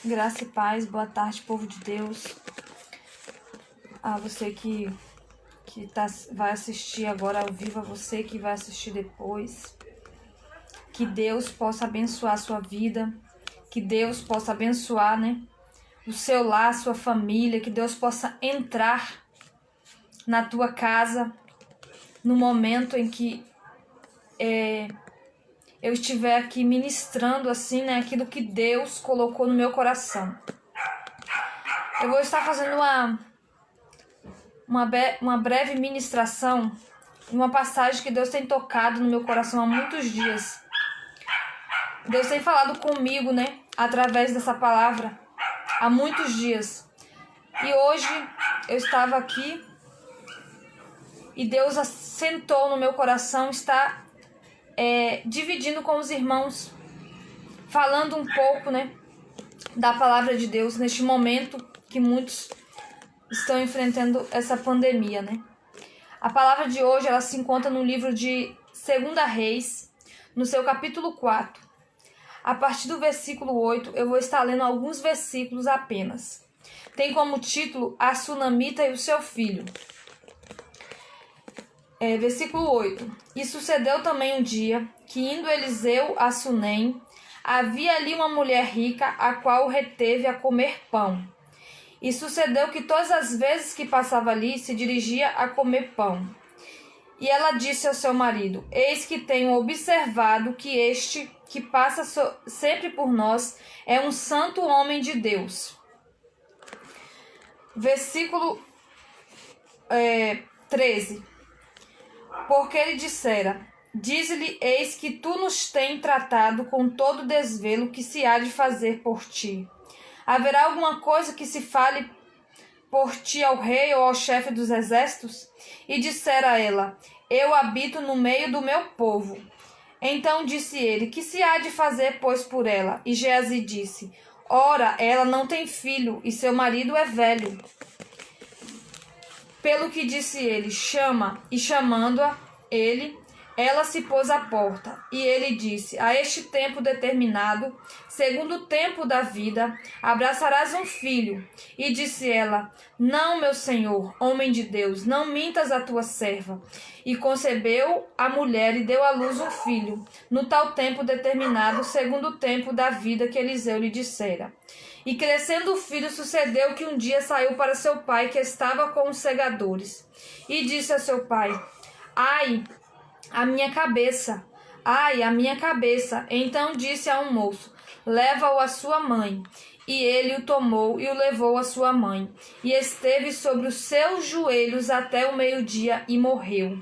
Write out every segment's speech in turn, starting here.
Graça e paz, boa tarde, povo de Deus. A você que vai assistir agora ao vivo, a você que vai assistir depois. Que Deus possa abençoar a sua vida, que Deus possa abençoar, o seu lar, a sua família, que Deus possa entrar na tua casa no momento em que eu estiver aqui ministrando assim, aquilo que Deus colocou no meu coração. Eu vou estar fazendo uma breve ministração, uma passagem que Deus tem tocado no meu coração há muitos dias. Deus tem falado comigo, através dessa palavra, há muitos dias. E hoje eu estava aqui e Deus assentou no meu coração, está dividindo com os irmãos, falando um pouco, da palavra de Deus neste momento que muitos estão enfrentando essa pandemia, A palavra de hoje, ela se encontra no livro de 2 Reis, no seu capítulo 4. A partir do versículo 8, eu vou estar lendo alguns versículos apenas. Tem como título A Sunamita e o seu filho. Versículo 8. E sucedeu também um dia que, indo Eliseu a Sunem, havia ali uma mulher rica, a qual o reteve a comer pão. E sucedeu que todas as vezes que passava ali, se dirigia a comer pão. E ela disse ao seu marido: Eis que tenho observado que este que passa sempre por nós é um santo homem de Deus. Versículo 13. Porque ele dissera: Diz-lhe, eis que tu nos tem tratado com todo desvelo que se há de fazer por ti. Haverá alguma coisa que se fale por ti ao rei ou ao chefe dos exércitos? E dissera ela: Eu habito no meio do meu povo. Então disse ele: Que se há de fazer, pois, por ela? E Geazi disse: Ora, ela não tem filho, e seu marido é velho. Pelo que disse ele: Chama. E chamando-a ela se pôs à porta. E ele disse: A este tempo determinado, segundo o tempo da vida, abraçarás um filho. E disse ela: Não, meu senhor, homem de Deus, não mintas a tua serva. E concebeu a mulher e deu à luz um filho, no tal tempo determinado, segundo o tempo da vida que Eliseu lhe dissera. E crescendo o filho, sucedeu que um dia saiu para seu pai, que estava com os segadores. E disse a seu pai: Ai, a minha cabeça! Ai, a minha cabeça! Então disse a um moço: Leva-o à sua mãe. E ele o tomou e o levou à sua mãe. E esteve sobre os seus joelhos até o meio-dia e morreu.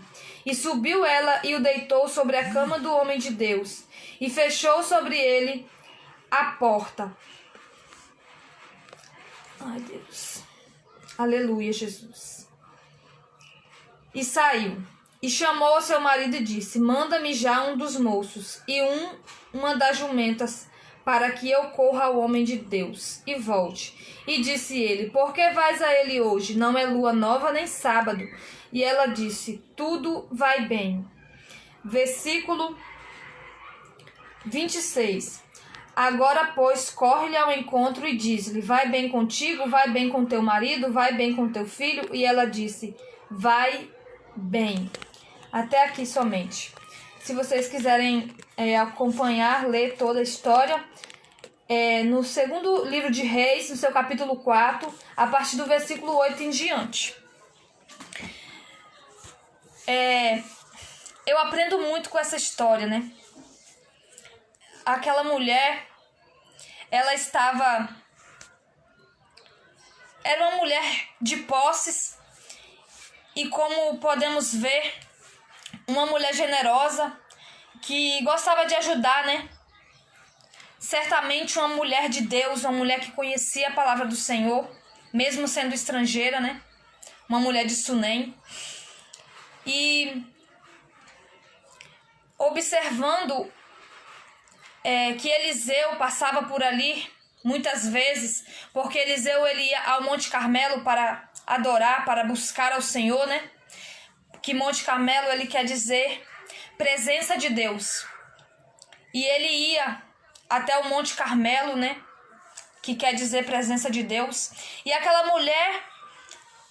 E subiu ela e o deitou sobre a cama do homem de Deus. E fechou sobre ele a porta. Ai, Deus. Aleluia, Jesus. E saiu. E chamou ao seu marido e disse: Manda-me já um dos moços e uma das jumentas, para que eu corra ao homem de Deus e volte. E disse ele: Por que vais a ele hoje? Não é lua nova nem sábado. E ela disse: Tudo vai bem. Versículo 26. Agora, pois, corre-lhe ao encontro e diz-lhe: Vai bem contigo? Vai bem com teu marido? Vai bem com teu filho? E ela disse: Vai bem. Até aqui somente. Se vocês quiserem acompanhar, ler toda a história, no segundo livro de Reis, no seu capítulo 4, a partir do versículo 8 em diante. Eu aprendo muito com essa história, Aquela mulher, ela era uma mulher de posses e, como podemos ver, uma mulher generosa que gostava de ajudar, Certamente uma mulher de Deus, uma mulher que conhecia a palavra do Senhor, mesmo sendo estrangeira, Uma mulher de Sunem. E observando que Eliseu passava por ali muitas vezes, porque Eliseu ele ia ao Monte Carmelo para adorar, para buscar ao Senhor, Que Monte Carmelo ele quer dizer presença de Deus. E ele ia até o Monte Carmelo, que quer dizer presença de Deus. E aquela mulher,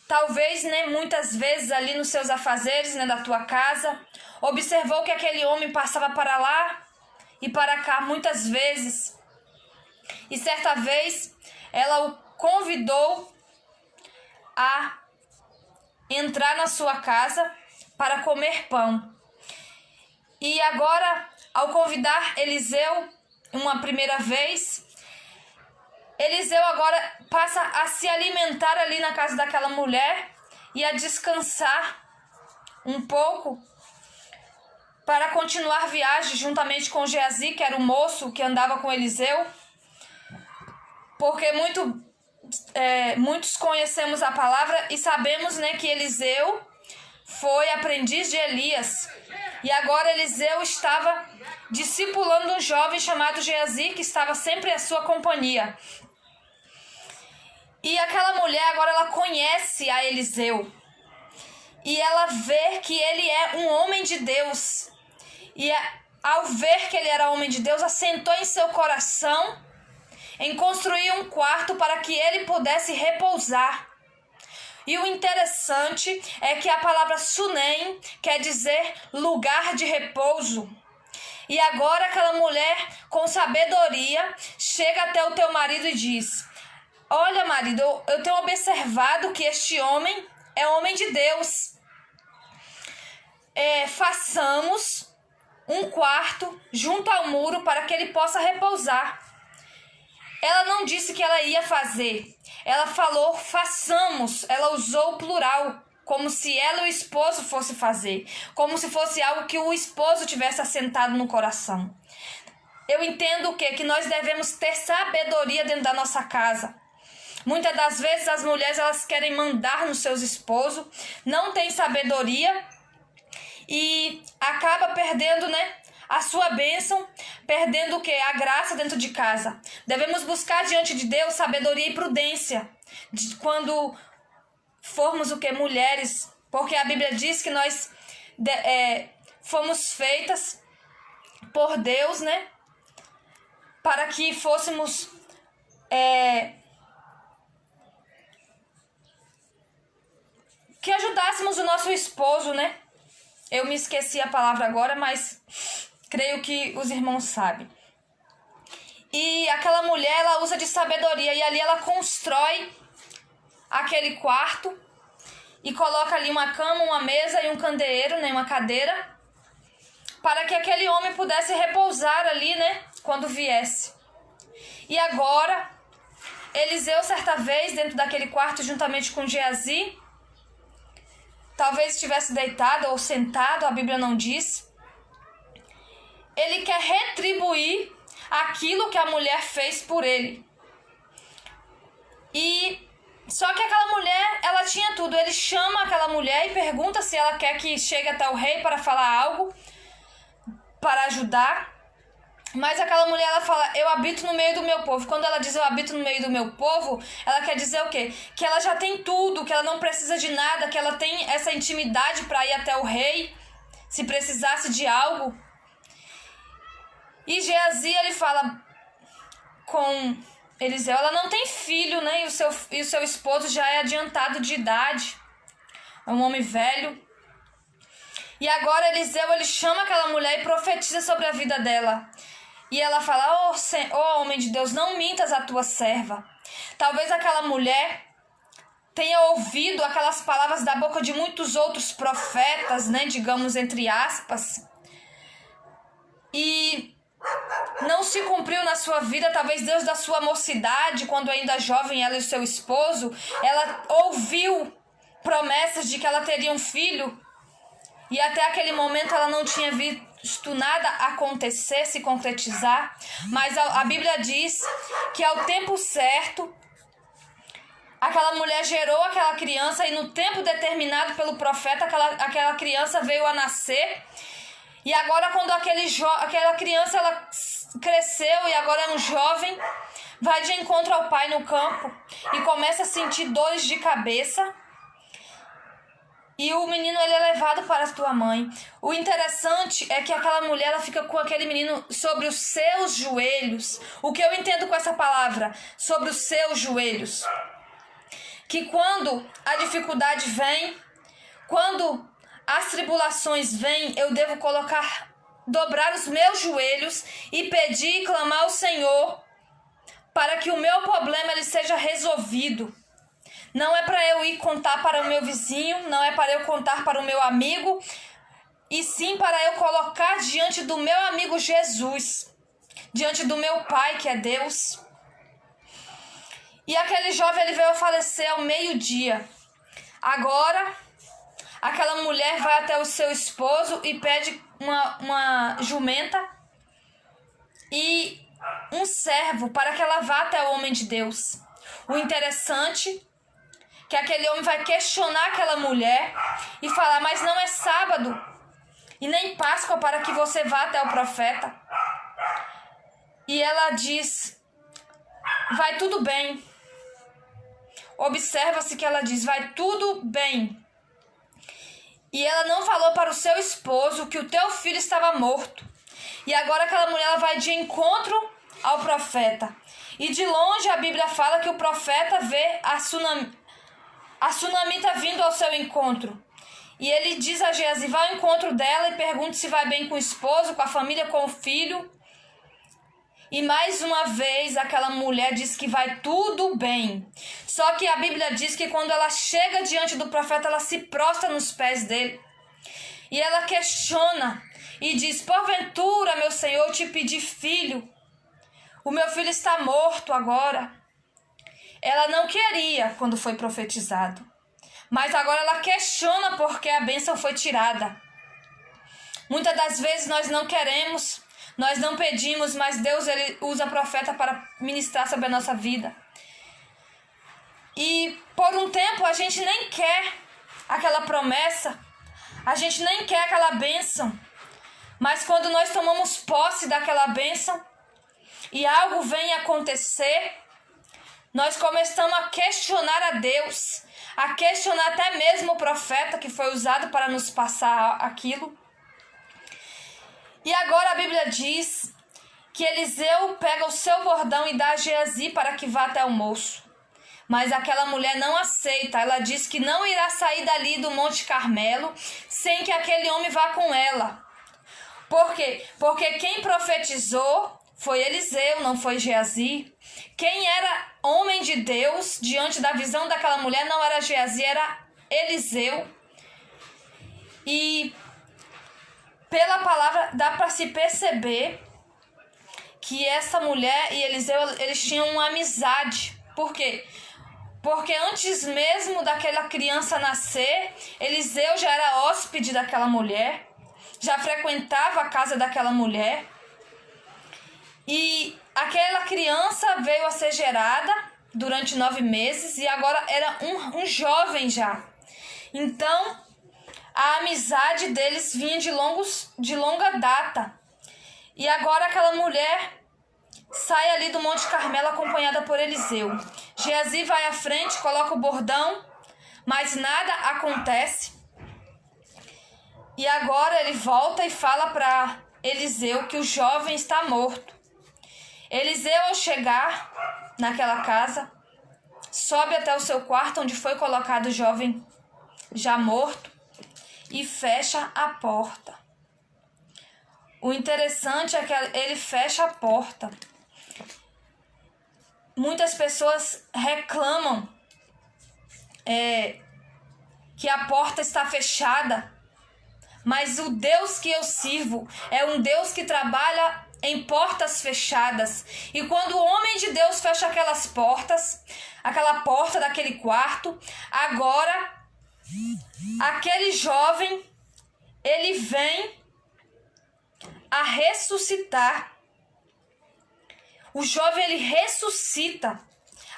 talvez, né, muitas vezes ali nos seus afazeres, né, da tua casa, observou que aquele homem passava para lá e para cá muitas vezes. E certa vez ela o convidou a entrar na sua casa para comer pão. E agora, ao convidar Eliseu uma primeira vez, Eliseu agora passa a se alimentar ali na casa daquela mulher e a descansar um pouco para continuar a viagem juntamente com Geazi, que era o moço que andava com Eliseu. Porque muitos conhecemos a palavra e sabemos, né, que Eliseu foi aprendiz de Elias. E agora Eliseu estava discipulando um jovem chamado Geazi, que estava sempre à sua companhia. E aquela mulher agora ela conhece a Eliseu. E ela vê que ele é um homem de Deus. E ao ver que ele era homem de Deus, assentou em seu coração em construir um quarto para que ele pudesse repousar. E o interessante é que a palavra Sunem quer dizer lugar de repouso. E agora aquela mulher, com sabedoria, chega até o teu marido e diz: olha, marido, eu tenho observado que este homem é homem de Deus. Façamos um quarto junto ao muro para que ele possa repousar. Ela não disse que ela ia fazer. Ela falou façamos. Ela usou o plural, como se ela e o esposo fosse fazer. Como se fosse algo que o esposo tivesse assentado no coração. Eu entendo o quê? Que nós devemos ter sabedoria dentro da nossa casa. Muitas das vezes as mulheres elas querem mandar nos seus esposos, não têm sabedoria e acaba perdendo, né, a sua bênção, perdendo o quê? A graça dentro de casa. Devemos buscar diante de Deus sabedoria e prudência quando formos o quê? Mulheres, porque a Bíblia diz que nós fomos feitas por Deus, né, para que fôssemos que ajudássemos o nosso esposo, né? Eu me esqueci a palavra agora, mas creio que os irmãos sabem. E aquela mulher, ela usa de sabedoria e ali ela constrói aquele quarto e coloca ali uma cama, uma mesa e um candeeiro, né, uma cadeira, para que aquele homem pudesse repousar ali, né, quando viesse. E agora, Eliseu, certa vez, dentro daquele quarto, juntamente com Geazi, talvez estivesse deitado ou sentado, a Bíblia não diz. Ele quer retribuir aquilo que a mulher fez por ele. E só que aquela mulher, ela tinha tudo. Ele chama aquela mulher e pergunta se ela quer que chegue até o rei para falar algo, para ajudar. Mas aquela mulher, ela fala, eu habito no meio do meu povo. Quando ela diz eu habito no meio do meu povo, ela quer dizer o quê? Que ela já tem tudo, que ela não precisa de nada, que ela tem essa intimidade para ir até o rei, se precisasse de algo. E Geazi, ele fala com Eliseu, ela não tem filho, né? E o seu esposo já é adiantado de idade, é um homem velho. E agora Eliseu, ele chama aquela mulher e profetiza sobre a vida dela. E ela fala, oh homem de Deus, não mintas a tua serva. Talvez aquela mulher tenha ouvido aquelas palavras da boca de muitos outros profetas, né, digamos entre aspas, e não se cumpriu na sua vida. Talvez Deus da sua mocidade, quando ainda jovem, ela e o seu esposo, ela ouviu promessas de que ela teria um filho, e até aquele momento ela não tinha visto nada acontecer, se concretizar. Mas a Bíblia diz que ao tempo certo, aquela mulher gerou aquela criança e no tempo determinado pelo profeta, aquela criança veio a nascer. E agora quando aquela criança ela cresceu e agora é um jovem, vai de encontro ao pai no campo e começa a sentir dores de cabeça. e o menino ele é levado para a tua mãe. O interessante é que aquela mulher ela fica com aquele menino sobre os seus joelhos. O que eu entendo com essa palavra? Sobre os seus joelhos. Que quando a dificuldade vem, quando as tribulações vêm, eu devo dobrar os meus joelhos e pedir e clamar ao Senhor para que o meu problema ele seja resolvido. Não é para eu ir contar para o meu vizinho, não é para eu contar para o meu amigo, e sim para eu colocar diante do meu amigo Jesus, diante do meu Pai, que é Deus. E aquele jovem ele veio a falecer ao meio-dia. Agora, aquela mulher vai até o seu esposo e pede uma jumenta e um servo para que ela vá até o homem de Deus. O interessante que aquele homem vai questionar aquela mulher e falar, mas não é sábado e nem Páscoa para que você vá até o profeta. E ela diz, vai tudo bem. Observa-se que ela diz, vai tudo bem. E ela não falou para o seu esposo que o teu filho estava morto. E agora aquela mulher ela vai de encontro ao profeta. E de longe a Bíblia fala que o profeta vê a sunamita vindo ao seu encontro. E ele diz a Geazi, vai ao encontro dela e pergunta se vai bem com o esposo, com a família, com o filho. E mais uma vez aquela mulher diz que vai tudo bem. Só que a Bíblia diz que quando ela chega diante do profeta, ela se prostra nos pés dele. E ela questiona e diz, porventura, meu Senhor, eu te pedi filho. O meu filho está morto agora. Ela não queria quando foi profetizado. Mas agora ela questiona porque a bênção foi tirada. Muitas das vezes nós não queremos, nós não pedimos, mas Deus ele usa profeta para ministrar sobre a nossa vida. E por um tempo a gente nem quer aquela promessa, a gente nem quer aquela bênção. Mas quando nós tomamos posse daquela bênção e algo vem acontecer, nós começamos a questionar a Deus, a questionar até mesmo o profeta que foi usado para nos passar aquilo. E agora a Bíblia diz que Eliseu pega o seu bordão e dá a Geazi para que vá até o moço. Mas aquela mulher não aceita, ela diz que não irá sair dali do Monte Carmelo sem que aquele homem vá com ela. Por quê? Porque quem profetizou foi Eliseu, não foi Geazi. Quem era homem de Deus diante da visão daquela mulher não era Geazi, era Eliseu. E pela palavra dá para se perceber que essa mulher e Eliseu eles tinham uma amizade. Por quê? Porque antes mesmo daquela criança nascer, Eliseu já era hóspede daquela mulher, já frequentava a casa daquela mulher. E aquela criança veio a ser gerada durante 9 meses e agora era um jovem já. Então, a amizade deles vinha de longa data. E agora aquela mulher sai ali do Monte Carmelo acompanhada por Eliseu. Geazi vai à frente, coloca o bordão, mas nada acontece. E agora ele volta e fala para Eliseu que o jovem está morto. Eliseu, ao chegar naquela casa, sobe até o seu quarto onde foi colocado o jovem já morto e fecha a porta. O interessante é que ele fecha a porta. Muitas pessoas reclamam que a porta está fechada, mas o Deus que eu sirvo é um Deus que trabalha em portas fechadas. E quando o homem de Deus fecha aquelas portas, aquela porta daquele quarto, agora aquele jovem, ele vem a ressuscitar. O jovem, ele ressuscita.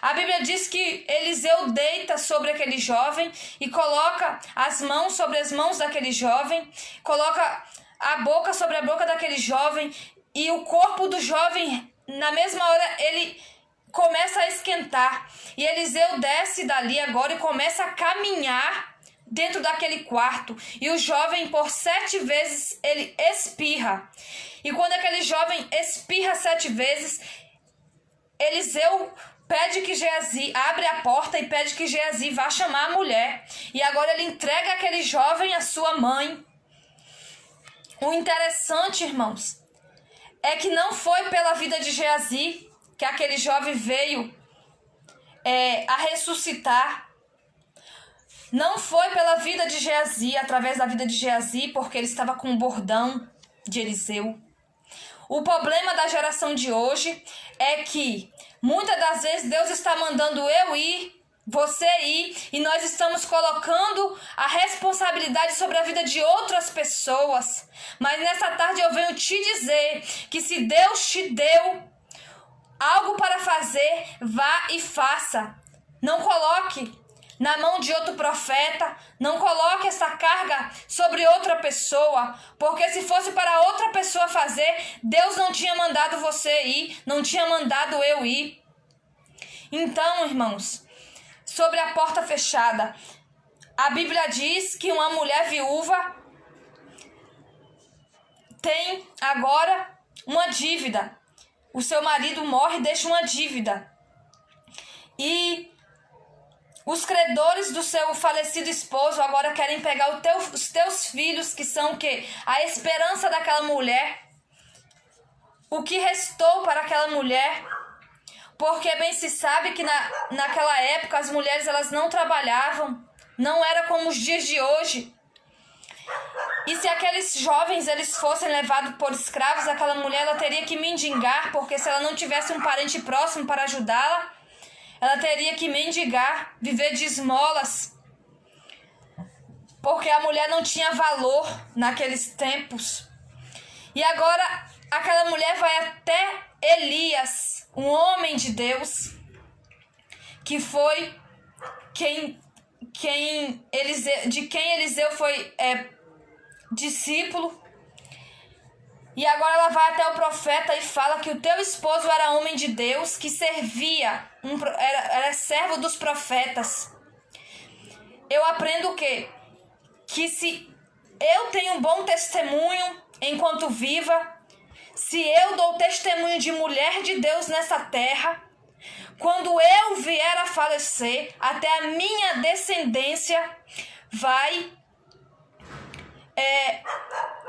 A Bíblia diz que Eliseu deita sobre aquele jovem e coloca as mãos sobre as mãos daquele jovem, coloca a boca sobre a boca daquele jovem, e o corpo do jovem, na mesma hora, ele começa a esquentar. E Eliseu desce dali agora e começa a caminhar dentro daquele quarto. E o jovem, por 7 vezes, ele espirra. E quando aquele jovem espirra 7 vezes, Eliseu pede que Geazi abre a porta e pede que Geazi vá chamar a mulher. E agora ele entrega aquele jovem à sua mãe. O interessante, irmãos, é que não foi pela vida de Geazi que aquele jovem veio a ressuscitar. Não foi pela vida de Geazi, através da vida de Geazi, porque ele estava com o bordão de Eliseu. O problema da geração de hoje é que muitas das vezes Deus está mandando eu ir, você ir, e nós estamos colocando a responsabilidade sobre a vida de outras pessoas. Mas nessa tarde eu venho te dizer que se Deus te deu algo para fazer, vá e faça. Não coloque na mão de outro profeta, não coloque essa carga sobre outra pessoa, porque se fosse para outra pessoa fazer, Deus não tinha mandado você ir, não tinha mandado eu ir. Então, irmãos, sobre a porta fechada, a Bíblia diz que uma mulher viúva tem agora uma dívida. O seu marido morre e deixa uma dívida. E os credores do seu falecido esposo agora querem pegar os teus filhos, que são o quê? A esperança daquela mulher. O que restou para aquela mulher. Porque bem se sabe que naquela época as mulheres elas não trabalhavam. Não era como os dias de hoje. E se aqueles jovens eles fossem levados por escravos, aquela mulher ela teria que mendigar, porque se ela não tivesse um parente próximo para ajudá-la, ela teria que mendigar, viver de esmolas. Porque a mulher não tinha valor naqueles tempos. E agora aquela mulher vai até Elias, um homem de Deus, que foi de quem Eliseu foi discípulo. E agora ela vai até o profeta e fala que o teu esposo era homem de Deus, que servia, era servo dos profetas. Eu aprendo o quê? Que se eu tenho um bom testemunho enquanto viva, se eu dou testemunho de mulher de Deus nessa terra, quando eu vier a falecer, até a minha descendência vai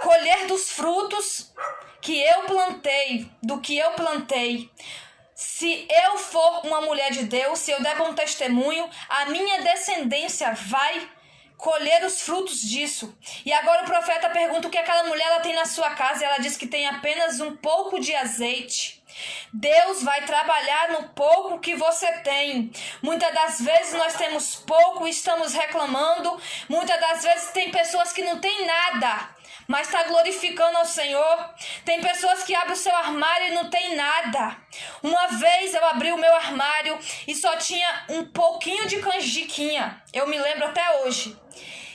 colher dos frutos que eu plantei, do que eu plantei. Se eu for uma mulher de Deus, se eu der bom testemunho, a minha descendência vai colher os frutos disso. E agora o profeta pergunta o que aquela mulher ela tem na sua casa, e ela diz que tem apenas um pouco de azeite. Deus vai trabalhar no pouco que você tem. Muitas das vezes nós temos pouco e estamos reclamando. Muitas das vezes tem pessoas que não têm nada, mas está glorificando ao Senhor. Tem pessoas que abrem o seu armário e não tem nada. Uma vez eu abri o meu armário e só tinha um pouquinho de canjiquinha. Eu me lembro até hoje.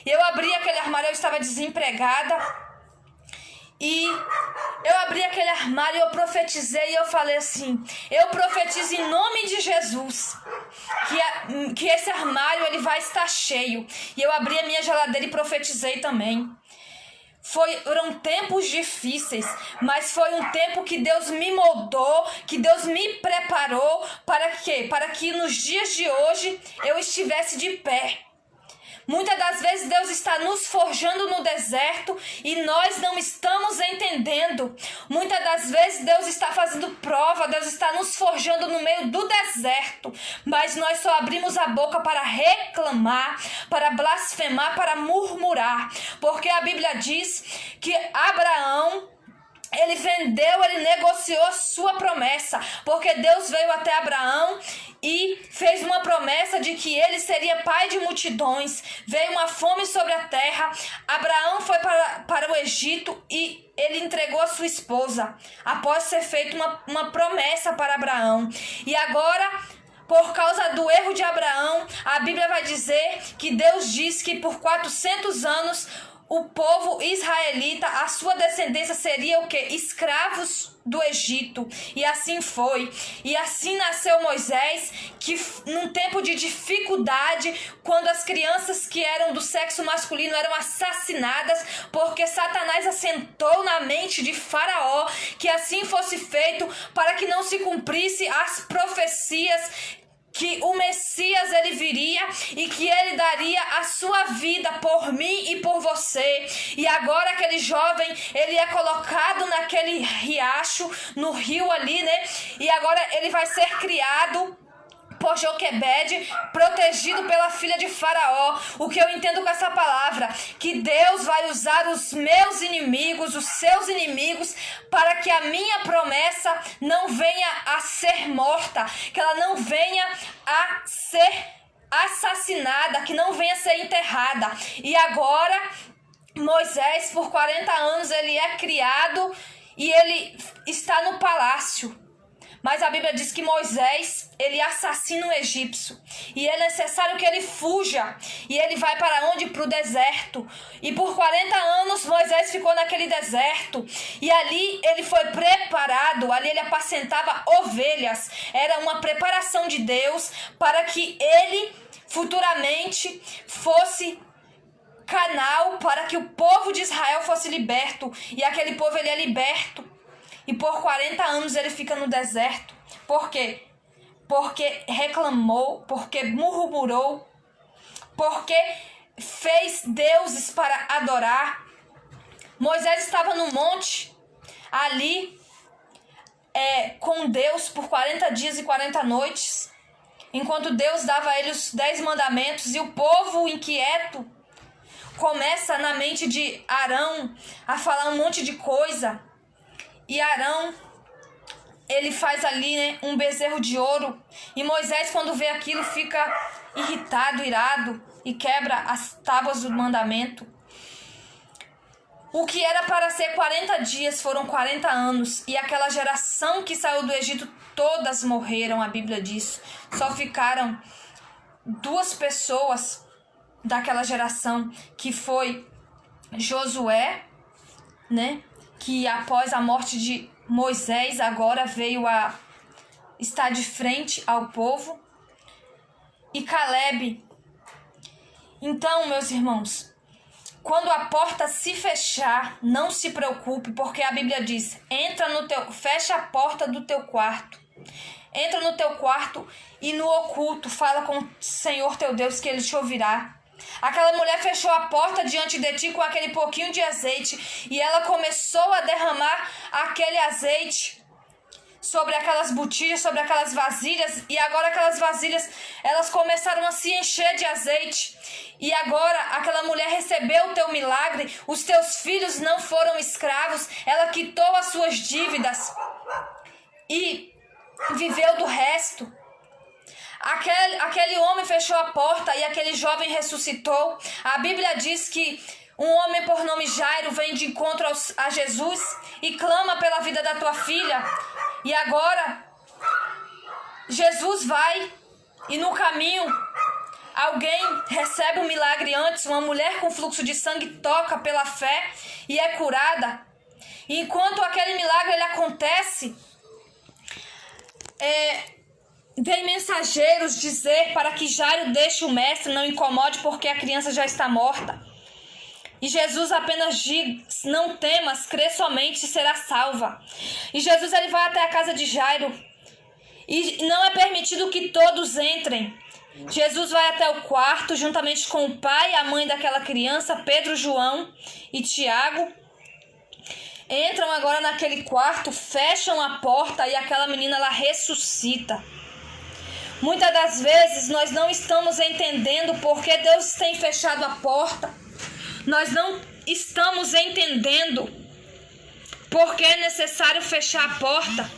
Eu abri aquele armário, eu estava desempregada. E eu abri aquele armário e eu profetizei e eu falei assim: eu profetizo em nome de Jesus que esse armário ele vai estar cheio. E eu abri a minha geladeira e profetizei também. Foram tempos difíceis, mas foi um tempo que Deus me moldou, que Deus me preparou para quê? Para que nos dias de hoje eu estivesse de pé. Muitas das vezes Deus está nos forjando no deserto e nós não estamos entendendo. Muitas das vezes Deus está fazendo prova, Deus está nos forjando no meio do deserto, mas nós só abrimos a boca para reclamar, para blasfemar, para murmurar, porque a Bíblia diz que Abraão, ele negociou a sua promessa, porque Deus veio até Abraão e fez uma promessa de que ele seria pai de multidões. Veio uma fome sobre a terra, Abraão foi para o Egito e ele entregou a sua esposa, após ser feita uma promessa para Abraão. E agora, por causa do erro de Abraão, a Bíblia vai dizer que Deus diz que por 400 anos o povo israelita, a sua descendência seria o quê? Escravos do Egito. E assim foi. E assim nasceu Moisés, que num tempo de dificuldade, quando as crianças que eram do sexo masculino eram assassinadas, porque Satanás assentou na mente de Faraó que assim fosse feito para que não se cumprisse as profecias que o Messias ele viria e que ele daria a sua vida por mim e por você. E agora aquele jovem, ele é colocado naquele riacho, no rio ali, né? E agora ele vai ser criado por Joquebede, protegido pela filha de Faraó. O que eu entendo com essa palavra, que Deus vai usar os meus inimigos, os seus inimigos, para que a minha promessa não venha a ser morta, que ela não venha a ser assassinada, que não venha a ser enterrada. E agora Moisés, por 40 anos, ele é criado e ele está no palácio. Mas a Bíblia diz que Moisés, ele assassina um egípcio. E é necessário que ele fuja. E ele vai para onde? Para o deserto. E por 40 anos Moisés ficou naquele deserto. E ali ele foi preparado. Ali ele apacentava ovelhas. Era uma preparação de Deus para que ele futuramente fosse canal para que o povo de Israel fosse liberto. E aquele povo ele é liberto. E por 40 anos ele fica no deserto. Por quê? Porque reclamou, porque murmurou, porque fez deuses para adorar. Moisés estava no monte, ali, com Deus por 40 dias e 40 noites, enquanto Deus dava a ele os 10 mandamentos, e o povo inquieto começa na mente de Arão a falar um monte de coisa. E Arão, ele faz ali, né, um bezerro de ouro. E Moisés, quando vê aquilo, fica irritado, irado, e quebra as tábuas do mandamento. O que era para ser 40 dias foram 40 anos. E aquela geração que saiu do Egito, todas morreram, a Bíblia diz. Só ficaram 2 pessoas daquela geração, que foi Josué, né? Que após a morte de Moisés agora veio a estar de frente ao povo, e Calebe. Então, meus irmãos, quando a porta se fechar, não se preocupe, porque a Bíblia diz: fecha a porta do teu quarto. Entra no teu quarto e no oculto fala com o Senhor teu Deus, que ele te ouvirá. Aquela mulher fechou a porta diante de ti com aquele pouquinho de azeite, e ela começou a derramar aquele azeite sobre aquelas botijas, sobre aquelas vasilhas, e agora aquelas vasilhas, elas começaram a se encher de azeite. E agora aquela mulher recebeu o teu milagre, os teus filhos não foram escravos, ela quitou as suas dívidas e viveu do resto. Aquele homem fechou a porta e aquele jovem ressuscitou. A Bíblia diz que um homem por nome Jairo vem de encontro a Jesus e clama pela vida da tua filha. E agora Jesus vai, e no caminho alguém recebe um milagre antes. Uma mulher com fluxo de sangue toca pela fé e é curada. E enquanto aquele milagre ele acontece, vem mensageiros dizer para que Jairo deixe o mestre, não incomode, porque a criança já está morta. E Jesus apenas diz: não temas, crê somente e será salva. E Jesus ele vai até a casa de Jairo, e não é permitido que todos entrem. Jesus vai até o quarto, juntamente com o pai e a mãe daquela criança, Pedro, João e Tiago. Entram agora naquele quarto, fecham a porta, e aquela menina ela ressuscita. Muitas das vezes nós não estamos entendendo por que Deus tem fechado a porta. Nós não estamos entendendo por que é necessário fechar a porta.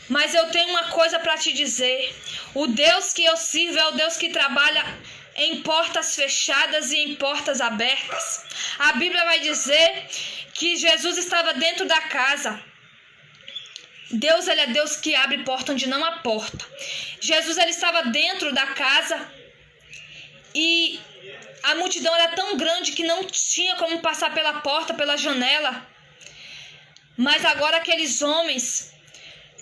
Mas eu tenho uma coisa para te dizer. O Deus que eu sirvo é o Deus que trabalha em portas fechadas e em portas abertas. A Bíblia vai dizer que Jesus estava dentro da casa. Deus, ele é Deus que abre porta onde não há porta. Jesus, ele estava dentro da casa e a multidão era tão grande que não tinha como passar pela porta, pela janela. Mas agora aqueles homens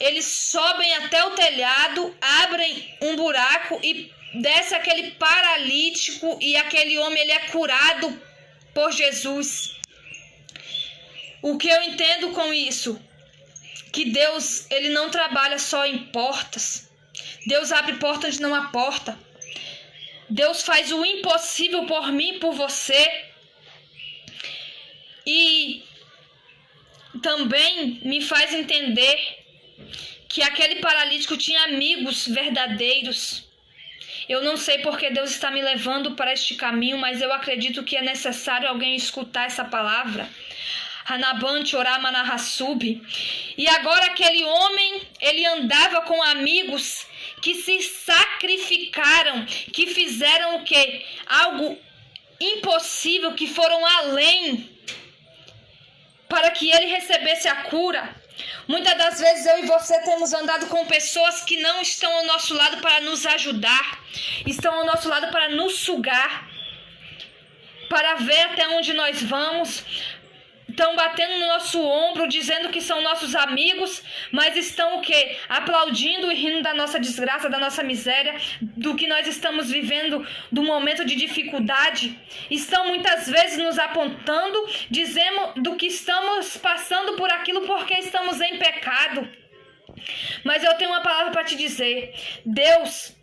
eles sobem até o telhado, abrem um buraco e desce aquele paralítico, e aquele homem ele é curado por Jesus. O que eu entendo com isso? Que Deus, ele não trabalha só em portas. Deus abre porta onde não há porta. Deus faz o impossível por mim e por você. E também me faz entender que aquele paralítico tinha amigos verdadeiros. Eu não sei porque Deus está me levando para este caminho, mas eu acredito que é necessário alguém escutar essa palavra. Hanabante orama narrasub. E agora aquele homem, ele andava com amigos que se sacrificaram, que fizeram o quê? Algo impossível, que foram além para que ele recebesse a cura. Muitas das vezes eu e você temos andado com pessoas que não estão ao nosso lado para nos ajudar, estão ao nosso lado para nos sugar, para ver até onde nós vamos. Estão batendo no nosso ombro, dizendo que são nossos amigos, mas estão o quê? Aplaudindo e rindo da nossa desgraça, da nossa miséria, do que nós estamos vivendo, do momento de dificuldade. Estão muitas vezes nos apontando, dizendo do que estamos passando por aquilo porque estamos em pecado. Mas eu tenho uma palavra para te dizer. Deus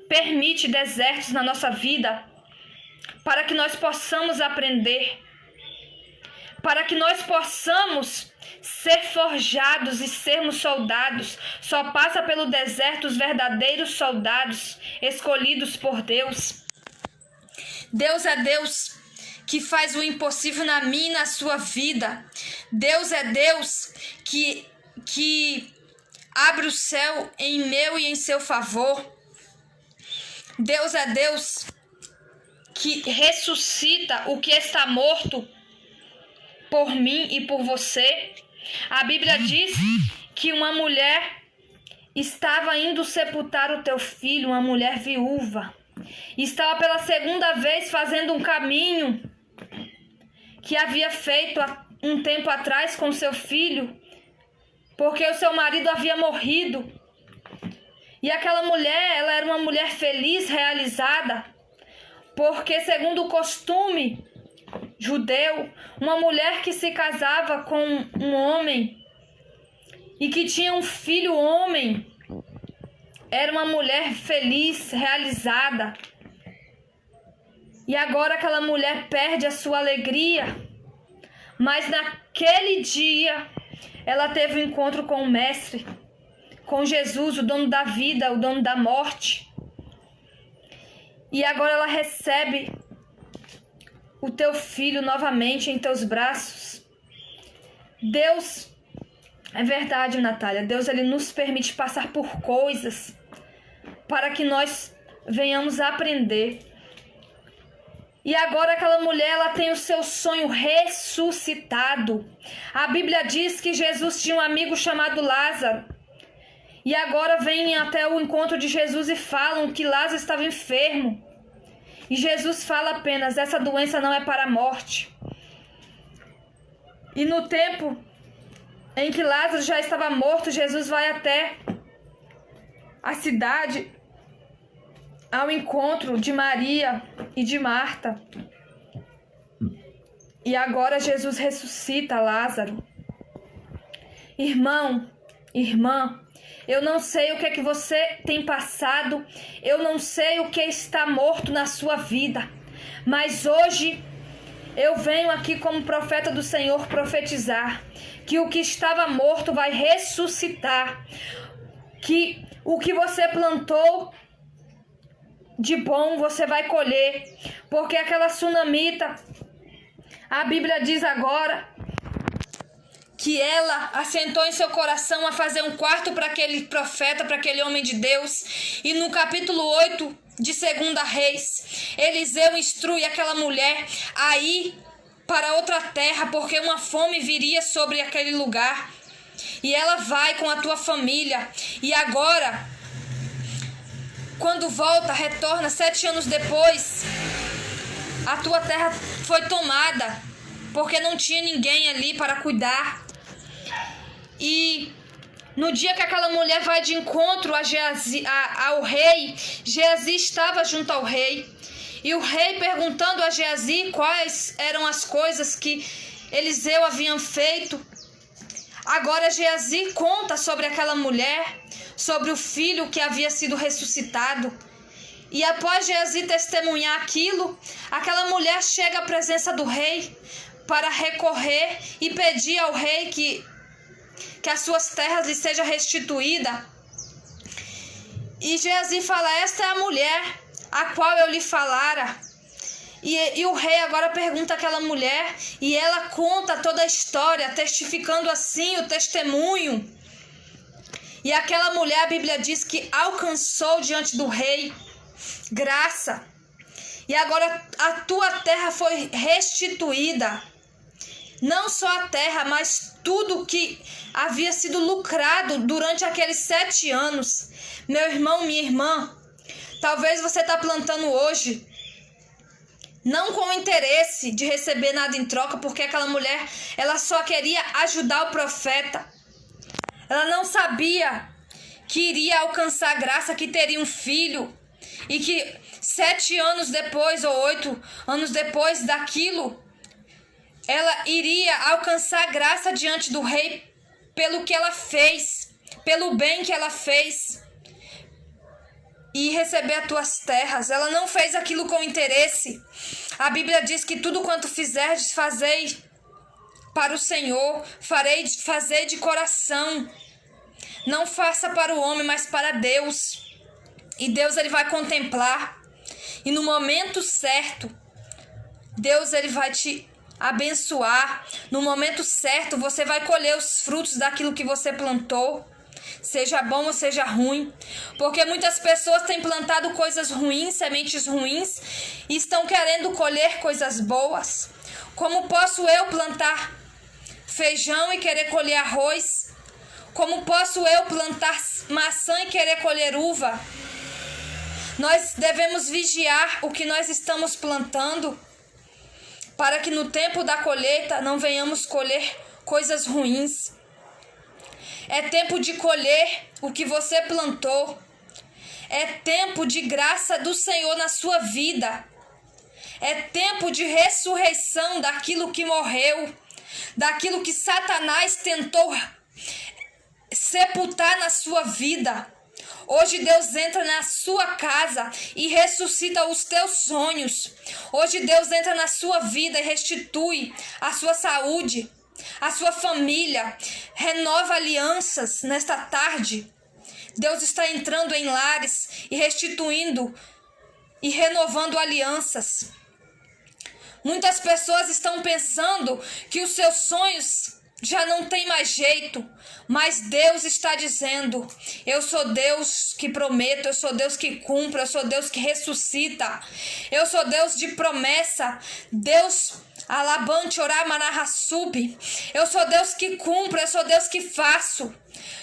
permite desertos na nossa vida para que nós possamos aprender, para que nós possamos ser forjados e sermos soldados. Só passa pelo deserto os verdadeiros soldados escolhidos por Deus. Deus é Deus que faz o impossível na minha e na sua vida. Deus é Deus que abre o céu em meu e em seu favor. Deus é Deus que ressuscita o que está morto por mim e por você. A Bíblia diz que uma mulher estava indo sepultar o teu filho, uma mulher viúva. Estava pela segunda vez fazendo um caminho que havia feito há um tempo atrás com seu filho, porque o seu marido havia morrido. E aquela mulher, ela era uma mulher feliz, realizada, porque segundo o costume judeu, uma mulher que se casava com um homem e que tinha um filho homem era uma mulher feliz, realizada. E agora aquela mulher perde a sua alegria, mas naquele dia ela teve um encontro com o Mestre, com Jesus, o dono da vida, o dono da morte. E agora ela recebe o teu filho novamente em teus braços. Deus, é verdade, Natália, Deus ele nos permite passar por coisas para que nós venhamos a aprender. E agora aquela mulher, ela tem o seu sonho ressuscitado. A Bíblia diz que Jesus tinha um amigo chamado Lázaro. E agora vêm até o encontro de Jesus e falam que Lázaro estava enfermo. E Jesus fala apenas, essa doença não é para a morte. E no tempo em que Lázaro já estava morto, Jesus vai até a cidade ao encontro de Maria e de Marta. E agora Jesus ressuscita Lázaro. Irmão, irmã, eu não sei o que é que você tem passado, eu não sei o que está morto na sua vida, mas hoje eu venho aqui como profeta do Senhor profetizar que o que estava morto vai ressuscitar, que o que você plantou de bom você vai colher, porque aquela sunamita, a Bíblia diz agora que ela assentou em seu coração a fazer um quarto para aquele profeta, para aquele homem de Deus. E no capítulo 8 de 2 Reis, Eliseu instrui aquela mulher a ir para outra terra, porque uma fome viria sobre aquele lugar. E ela vai com a tua família. E agora, quando volta, retorna 7 anos depois, a tua terra foi tomada, porque não tinha ninguém ali para cuidar. E No dia que aquela mulher vai de encontro ao rei, Geazi estava junto ao rei. E o rei perguntando a Geazi quais eram as coisas que Eliseu havia feito. Agora Geazi conta sobre aquela mulher, sobre o filho que havia sido ressuscitado. E após Geazi testemunhar aquilo, aquela mulher chega à presença do rei para recorrer e pedir ao rei que as suas terras lhe sejam restituídas. E Geazi fala: esta é a mulher a qual eu lhe falara. E o rei agora pergunta àquela mulher, e ela conta toda a história, testificando assim o testemunho. E aquela mulher, a Bíblia diz que alcançou diante do rei graça. E agora a tua terra foi restituída. Não só a terra, mas tudo que havia sido lucrado durante aqueles 7 anos. Meu irmão, minha irmã, talvez você está plantando hoje, não com o interesse de receber nada em troca, porque aquela mulher, ela só queria ajudar o profeta. Ela não sabia que iria alcançar graça, que teria um filho, e que 7 anos depois, ou 8 anos depois daquilo, ela iria alcançar graça diante do rei pelo que ela fez, pelo bem que ela fez, e receber as tuas terras. Ela não fez aquilo com interesse. A Bíblia diz que tudo quanto fizerdes, fazei para o Senhor, fazei de coração. Não faça para o homem, mas para Deus. E Deus, ele vai contemplar. E no momento certo, Deus, ele vai te abençoar. No momento certo, você vai colher os frutos daquilo que você plantou, seja bom ou seja ruim. Porque muitas pessoas têm plantado coisas ruins, sementes ruins, e estão querendo colher coisas boas. Como posso eu plantar feijão e querer colher arroz? Como posso eu plantar maçã e querer colher uva? Nós devemos vigiar o que nós estamos plantando, para que no tempo da colheita não venhamos colher coisas ruins. É tempo de colher o que você plantou. É tempo de graça do Senhor na sua vida. É tempo de ressurreição daquilo que morreu, daquilo que Satanás tentou sepultar na sua vida. Hoje Deus entra na sua casa e ressuscita os teus sonhos. Hoje Deus entra na sua vida e restitui a sua saúde, a sua família. Renova alianças nesta tarde. Deus está entrando em lares e restituindo e renovando alianças. Muitas pessoas estão pensando que os seus sonhos já não tem mais jeito, mas Deus está dizendo: eu sou Deus que prometo, eu sou Deus que cumpre, eu sou Deus que ressuscita, eu sou Deus de promessa, Deus alabante orar manarrassub, eu sou Deus que cumpre, eu sou Deus que faço.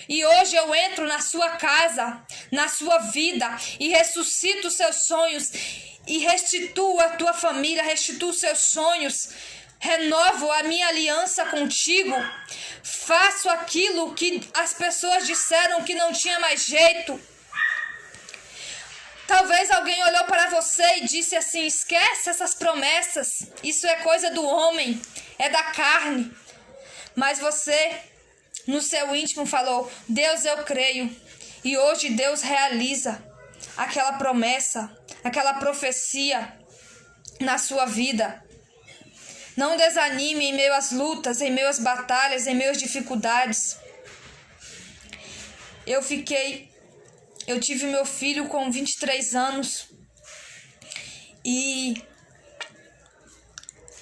E hoje eu entro na sua casa, na sua vida, e ressuscito os seus sonhos, e restituo a tua família, restituo os seus sonhos. Renovo a minha aliança contigo. Faço aquilo que as pessoas disseram que não tinha mais jeito. Talvez alguém olhou para você e disse assim: esquece essas promessas. Isso é coisa do homem, é da carne. Mas você, no seu íntimo, falou: Deus, eu creio. E hoje Deus realiza aquela promessa, aquela profecia na sua vida. Não desanime em meio às lutas, em meio às batalhas, em meio às dificuldades. Eu tive meu filho com 23 anos e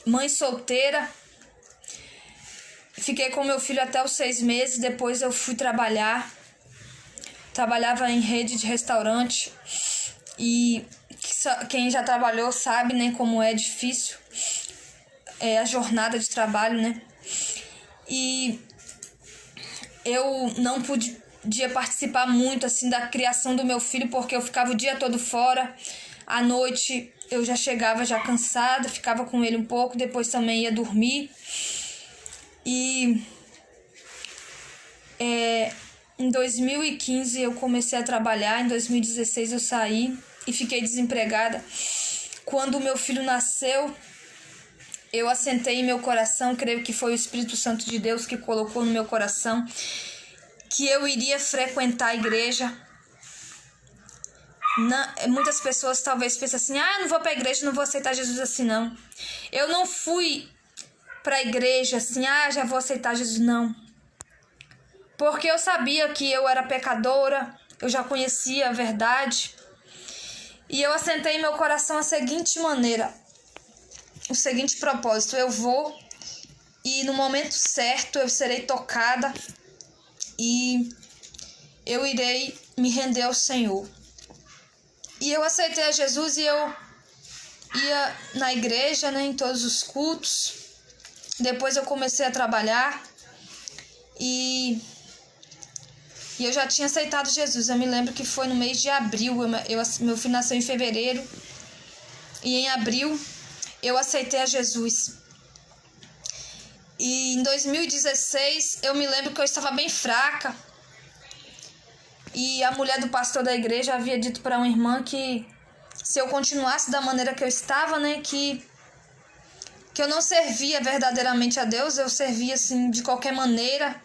mãe solteira. Fiquei com meu filho até os 6 meses, depois eu fui trabalhar. Trabalhava em rede de restaurante e quem já trabalhou sabe, né, como é difícil a jornada de trabalho, né? E eu não podia participar muito assim da criação do meu filho, porque eu ficava o dia todo fora. À noite eu já chegava já cansada, ficava com ele um pouco, depois também ia dormir. E Em 2015 eu comecei a trabalhar, em 2016 eu saí e fiquei desempregada. Quando o meu filho nasceu, eu assentei em meu coração, creio que foi o Espírito Santo de Deus que colocou no meu coração, que eu iria frequentar a igreja. Muitas pessoas talvez pensem assim, não vou para a igreja, não vou aceitar Jesus assim não. Eu não fui para a igreja assim, já vou aceitar Jesus, não. Porque eu sabia que eu era pecadora, eu já conhecia a verdade. E eu assentei em meu coração a seguinte maneira, o seguinte propósito: eu vou e no momento certo eu serei tocada e eu irei me render ao Senhor. E eu aceitei a Jesus e eu ia na igreja, em todos os cultos. Depois eu comecei a trabalhar e eu já tinha aceitado Jesus. Eu me lembro que foi no mês de abril, meu filho nasceu em fevereiro, e em abril eu aceitei a Jesus. E em 2016 eu me lembro que eu estava bem fraca, e a mulher do pastor da igreja havia dito para uma irmã que se eu continuasse da maneira que eu estava, que eu não servia verdadeiramente a Deus, eu servia assim de qualquer maneira,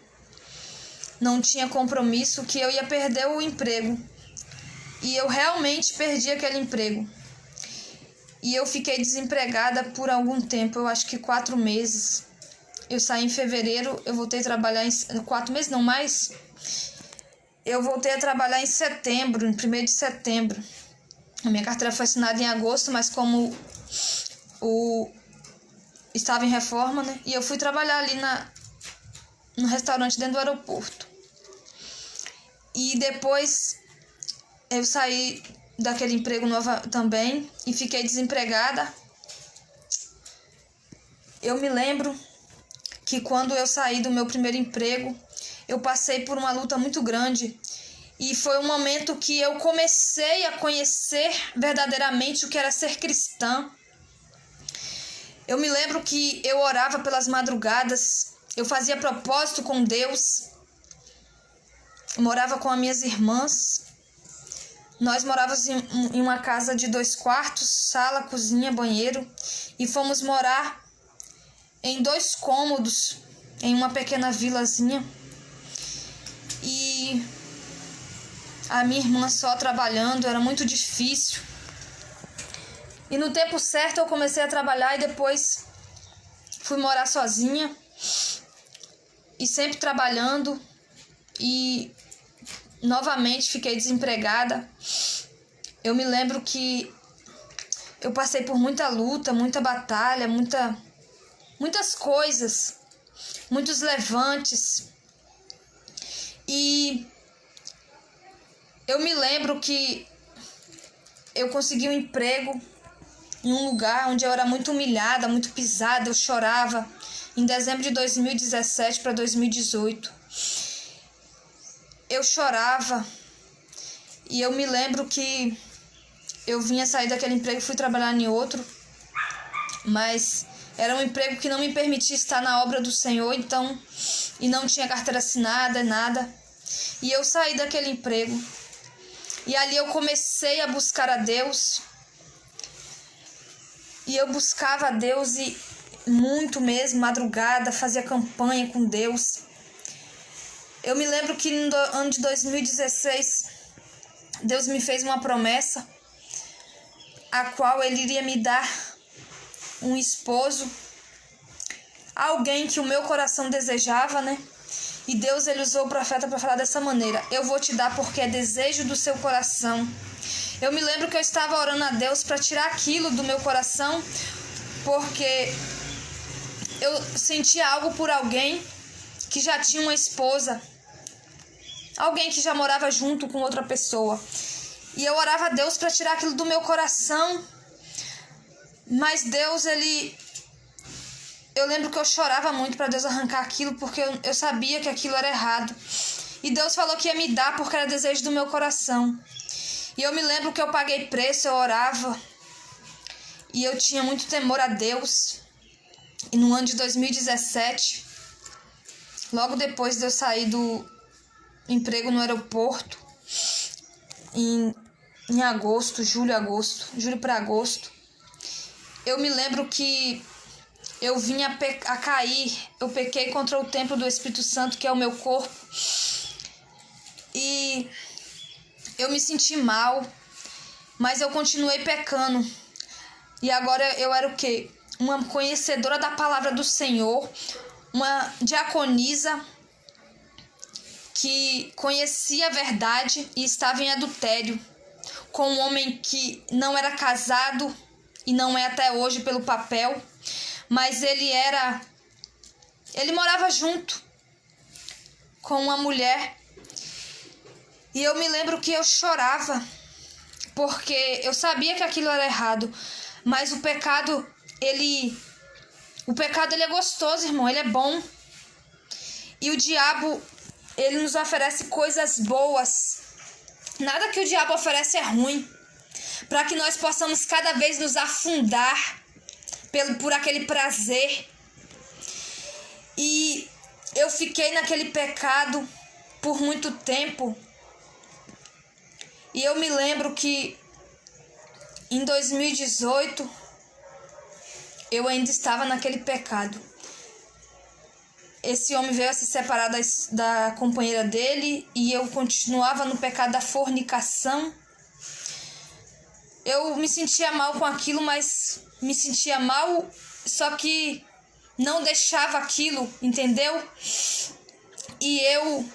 não tinha compromisso, que eu ia perder o emprego. E eu realmente perdi aquele emprego. E eu fiquei desempregada por algum tempo, eu acho que 4 meses. Eu saí em fevereiro, eu voltei a trabalhar em 4 meses, não mais. Eu voltei a trabalhar em setembro, em 1º de setembro. A minha carteira foi assinada em agosto, mas como estava em reforma, e eu fui trabalhar ali no restaurante dentro do aeroporto. E depois eu saí daquele emprego novo também e fiquei desempregada. Eu me lembro que quando eu saí do meu primeiro emprego, eu passei por uma luta muito grande. E foi um momento que eu comecei a conhecer verdadeiramente o que era ser cristã. Eu me lembro que eu orava pelas madrugadas, eu fazia propósito com Deus, eu morava com as minhas irmãs. Nós morávamos em uma casa de 2 quartos, sala, cozinha, banheiro, e fomos morar em 2 cômodos, em uma pequena vilazinha. E a minha irmã só trabalhando, era muito difícil. E no tempo certo eu comecei a trabalhar e depois fui morar sozinha. E sempre trabalhando. E novamente fiquei desempregada. Eu me lembro que eu passei por muita luta, muita batalha, muitas coisas, muitos levantes. E eu me lembro que eu consegui um emprego em um lugar onde eu era muito humilhada, muito pisada, eu chorava, em dezembro de 2017 para 2018. Eu chorava e eu me lembro que eu vinha sair daquele emprego e fui trabalhar em outro, mas era um emprego que não me permitia estar na obra do Senhor, então, e não tinha carteira assinada, nada. E eu saí daquele emprego e ali eu comecei a buscar a Deus. E eu buscava a Deus e muito mesmo, madrugada, fazia campanha com Deus. Eu me lembro que no ano de 2016, Deus me fez uma promessa, a qual Ele iria me dar um esposo, alguém que o meu coração desejava, E Deus, Ele usou o profeta para falar dessa maneira: eu vou te dar porque é desejo do seu coração. Eu me lembro que eu estava orando a Deus para tirar aquilo do meu coração, porque eu sentia algo por alguém que já tinha uma esposa, alguém que já morava junto com outra pessoa. E eu orava a Deus para tirar aquilo do meu coração, mas Deus, eu lembro que eu chorava muito para Deus arrancar aquilo, porque eu sabia que aquilo era errado. E Deus falou que ia me dar porque era desejo do meu coração. E eu me lembro que eu paguei preço, eu orava. E eu tinha muito temor a Deus. E no ano de 2017, logo depois de eu sair emprego no aeroporto em agosto, julho para agosto. Eu me lembro que eu vim a cair, eu pequei contra o templo do Espírito Santo, que é o meu corpo, e eu me senti mal, mas eu continuei pecando. E agora eu era o quê? Uma conhecedora da palavra do Senhor, uma diaconisa que conhecia a verdade e estava em adultério com um homem que não era casado e não é até hoje pelo papel, mas ele morava junto com uma mulher. E eu me lembro que eu chorava, porque eu sabia que aquilo era errado, mas o pecado ele é gostoso, irmão, ele é bom. E o diabo, ele nos oferece coisas boas. Nada que o diabo oferece é ruim, para que nós possamos cada vez nos afundar por aquele prazer. E eu fiquei naquele pecado por muito tempo. E eu me lembro que em 2018 eu ainda estava naquele pecado. Esse homem veio a se separar da companheira dele e eu continuava no pecado da fornicação. Eu me sentia mal com aquilo, mas me sentia mal, só que não deixava aquilo, entendeu? E eu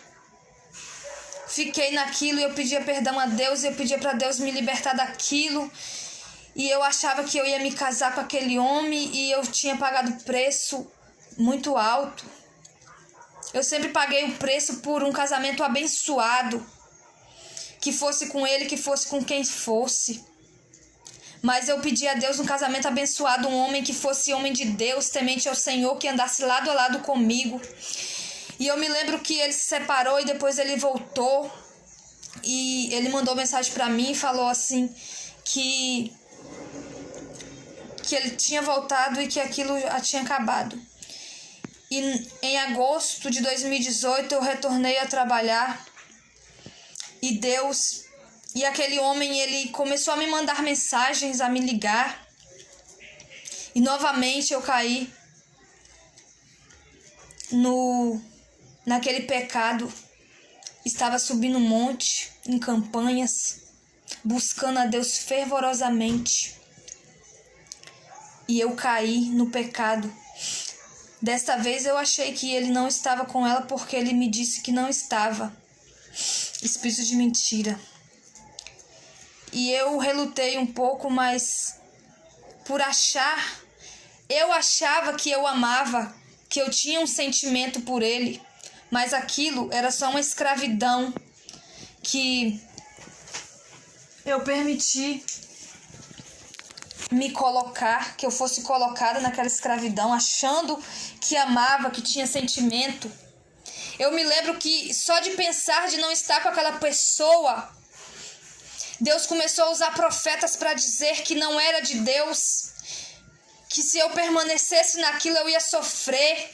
fiquei naquilo e eu pedia perdão a Deus, e eu pedia para Deus me libertar daquilo. E eu achava que eu ia me casar com aquele homem e eu tinha pagado preço muito alto. Eu sempre paguei o preço por um casamento abençoado, que fosse com ele, que fosse com quem fosse. Mas eu pedi a Deus um casamento abençoado, um homem que fosse homem de Deus, temente ao Senhor, que andasse lado a lado comigo. E eu me lembro que ele se separou e depois ele voltou. E ele mandou mensagem para mim e falou assim que ele tinha voltado e que aquilo já tinha acabado. E em agosto de 2018 eu retornei a trabalhar. E aquele homem, ele começou a me mandar mensagens, a me ligar. E novamente eu caí naquele pecado. Estava subindo um monte, em campanhas, buscando a Deus fervorosamente. E eu caí no pecado. Desta vez eu achei que ele não estava com ela porque ele me disse que não estava. Espírito de mentira. E eu relutei um pouco, mas eu achava que eu amava, que eu tinha um sentimento por ele, mas aquilo era só uma escravidão que eu permiti me colocar, que eu fosse colocada naquela escravidão, achando que amava, que tinha sentimento. Eu me lembro que só de pensar de não estar com aquela pessoa, Deus começou a usar profetas para dizer que não era de Deus, que se eu permanecesse naquilo eu ia sofrer.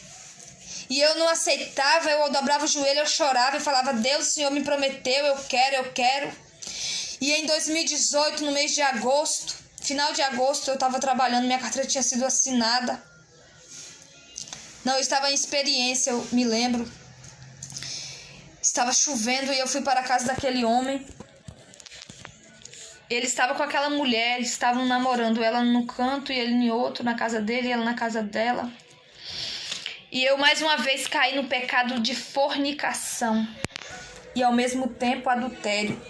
E eu não aceitava, eu dobrava o joelho, eu chorava e falava: Deus, o Senhor me prometeu, eu quero. E em 2018, no mês de agosto, final de agosto, eu estava trabalhando, minha carteira tinha sido assinada. Não, eu estava em experiência, eu me lembro. Estava chovendo e eu fui para a casa daquele homem. Ele estava com aquela mulher, estavam namorando, ela num canto e ele em outro, na casa dele e ela na casa dela. E eu mais uma vez caí no pecado de fornicação e ao mesmo tempo adultério.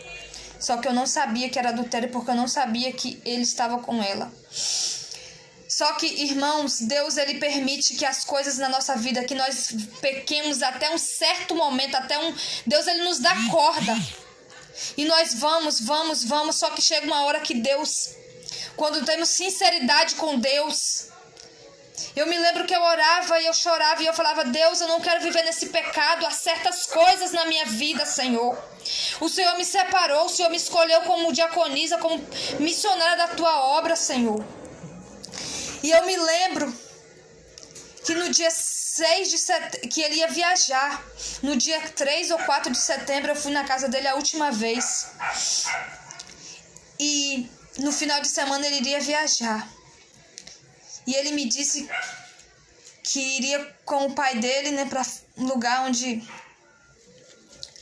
Só que eu não sabia que era adultério porque eu não sabia que ele estava com ela. Só que, irmãos, Deus, ele permite que as coisas na nossa vida, que nós pequemos até um certo momento, Deus, ele nos dá corda. E nós vamos, só que chega uma hora que Deus, quando temos sinceridade com Deus, eu me lembro que eu orava e eu chorava e eu falava: Deus, eu não quero viver nesse pecado, há certas coisas na minha vida, Senhor. O Senhor me separou, o Senhor me escolheu como diaconisa, como missionária da Tua obra, Senhor. E eu me lembro que no dia que ele ia viajar. No dia 3 ou 4 de setembro eu fui na casa dele a última vez. E no final de semana ele iria viajar. E ele me disse que iria com o pai dele, né, para um lugar onde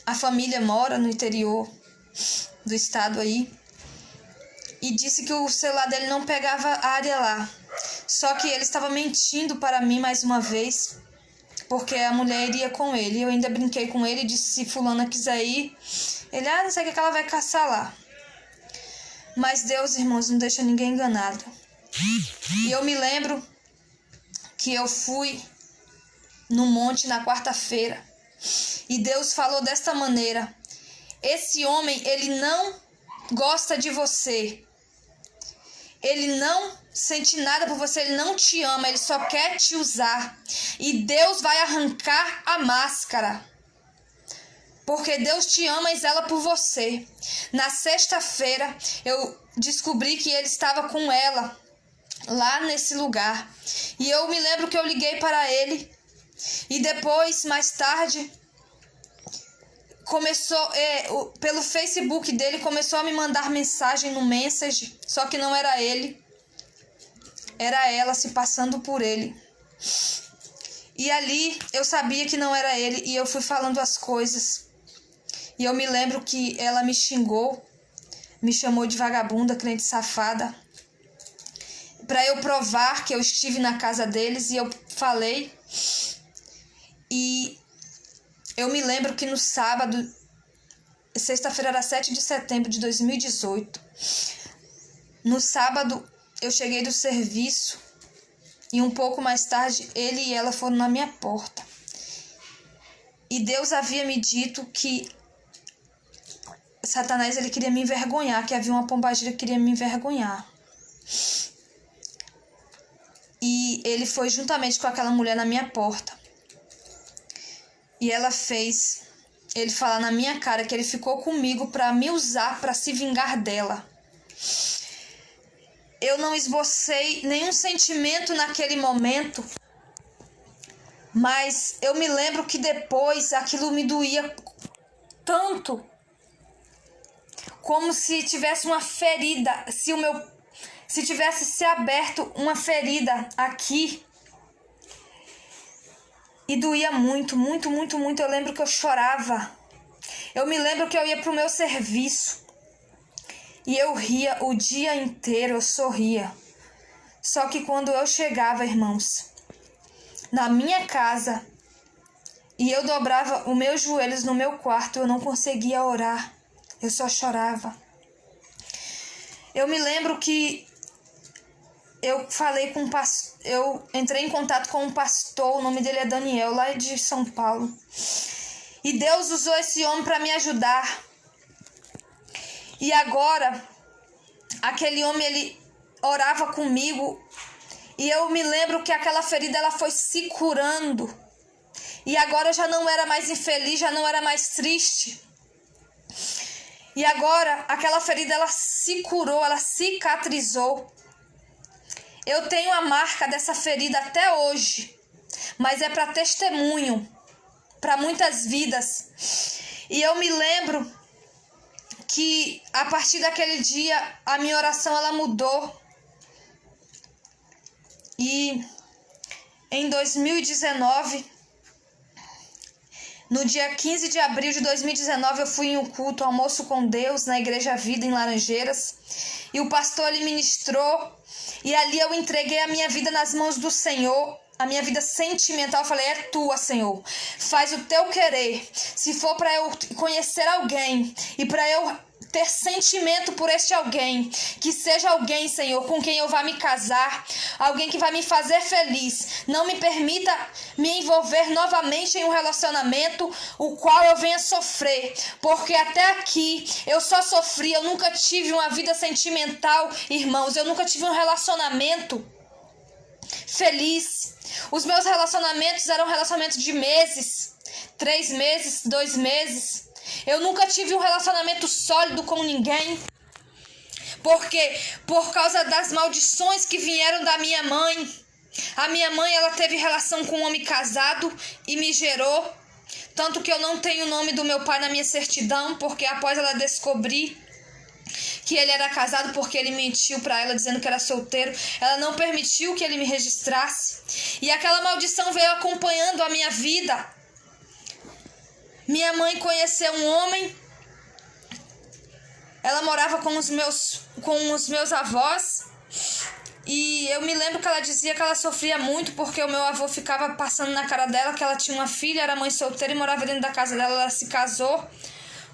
a família mora, no interior do estado aí. E disse que o celular dele não pegava área lá. Só que ele estava mentindo para mim mais uma vez, porque a mulher iria com ele. Eu ainda brinquei com ele e disse: se fulana quiser ir, ele, não sei o que ela vai caçar lá. Mas Deus, irmãos, não deixa ninguém enganado. E eu me lembro que eu fui no monte na quarta-feira e Deus falou desta maneira: esse homem, ele não gosta de você. Ele não sente nada por você, ele não te ama, ele só quer te usar. E Deus vai arrancar a máscara, porque Deus te ama e zela por você. Na sexta-feira, eu descobri que ele estava com ela lá nesse lugar. E eu me lembro que eu liguei para ele. E depois, mais tarde, começou, pelo Facebook dele, começou a me mandar mensagem no Message. Só que não era ele, era ela se passando por ele. E ali eu sabia que não era ele e eu fui falando as coisas. E eu me lembro que ela me xingou, me chamou de vagabunda, crente safada, para eu provar que eu estive na casa deles. E eu falei. E eu me lembro que no sábado, sexta-feira era 7 de setembro de 2018. No sábado eu cheguei do serviço e um pouco mais tarde ele e ela foram na minha porta. E Deus havia me dito que Satanás, ele queria me envergonhar, que havia uma pombagira que queria me envergonhar. E ele foi juntamente com aquela mulher na minha porta. E ela fez ele falar na minha cara que ele ficou comigo para me usar, para se vingar dela. Eu não esbocei nenhum sentimento naquele momento, mas eu me lembro que depois aquilo me doía tanto, como se tivesse uma ferida, se tivesse se aberto uma ferida aqui. E doía muito, muito, muito, muito. Eu lembro que eu chorava. Eu me lembro que eu ia pro meu serviço e eu ria o dia inteiro, eu sorria. Só que quando eu chegava, irmãos, na minha casa, e eu dobrava os meus joelhos no meu quarto, eu não conseguia orar. Eu só chorava. Eu me lembro que eu falei com eu entrei em contato com um pastor, o nome dele é Daniel, lá de São Paulo. E Deus usou esse homem para me ajudar. E agora, aquele homem, ele orava comigo. E eu me lembro que aquela ferida, ela foi se curando. E agora eu já não era mais infeliz, já não era mais triste. E agora, aquela ferida, ela se curou, ela cicatrizou. Eu tenho a marca dessa ferida até hoje, mas é para testemunho, para muitas vidas. E eu me lembro que a partir daquele dia, a minha oração, ela mudou. E em 2019, no dia 15 de abril de 2019, eu fui em um culto, almoço com Deus, na Igreja Vida, em Laranjeiras. E o pastor, ele ministrou. E ali eu entreguei a minha vida nas mãos do Senhor, a minha vida sentimental. Eu falei: é tua, Senhor, faz o teu querer. Se for para eu conhecer alguém e para eu ter sentimento por este alguém, que seja alguém, Senhor, com quem eu vá me casar, alguém que vai me fazer feliz. Não me permita me envolver novamente em um relacionamento o qual eu venha sofrer, porque até aqui eu só sofri. Eu nunca tive uma vida sentimental, irmãos, eu nunca tive um relacionamento feliz. Os meus relacionamentos eram relacionamentos de meses, 3 meses, 2 meses. Eu nunca tive um relacionamento sólido com ninguém, porque por causa das maldições que vieram da minha mãe, A minha mãe, ela teve relação com um homem casado e me gerou. Tanto que eu não tenho o nome do meu pai na minha certidão, porque após ela descobrir que ele era casado, porque ele mentiu para ela dizendo que era solteiro, ela não permitiu que ele me registrasse. E aquela maldição veio acompanhando a minha vida. Minha mãe conheceu um homem. Ela morava com os meus avós. E eu me lembro que ela dizia que ela sofria muito porque o meu avô ficava passando na cara dela que ela tinha uma filha, era mãe solteira e morava dentro da casa dela. Ela se casou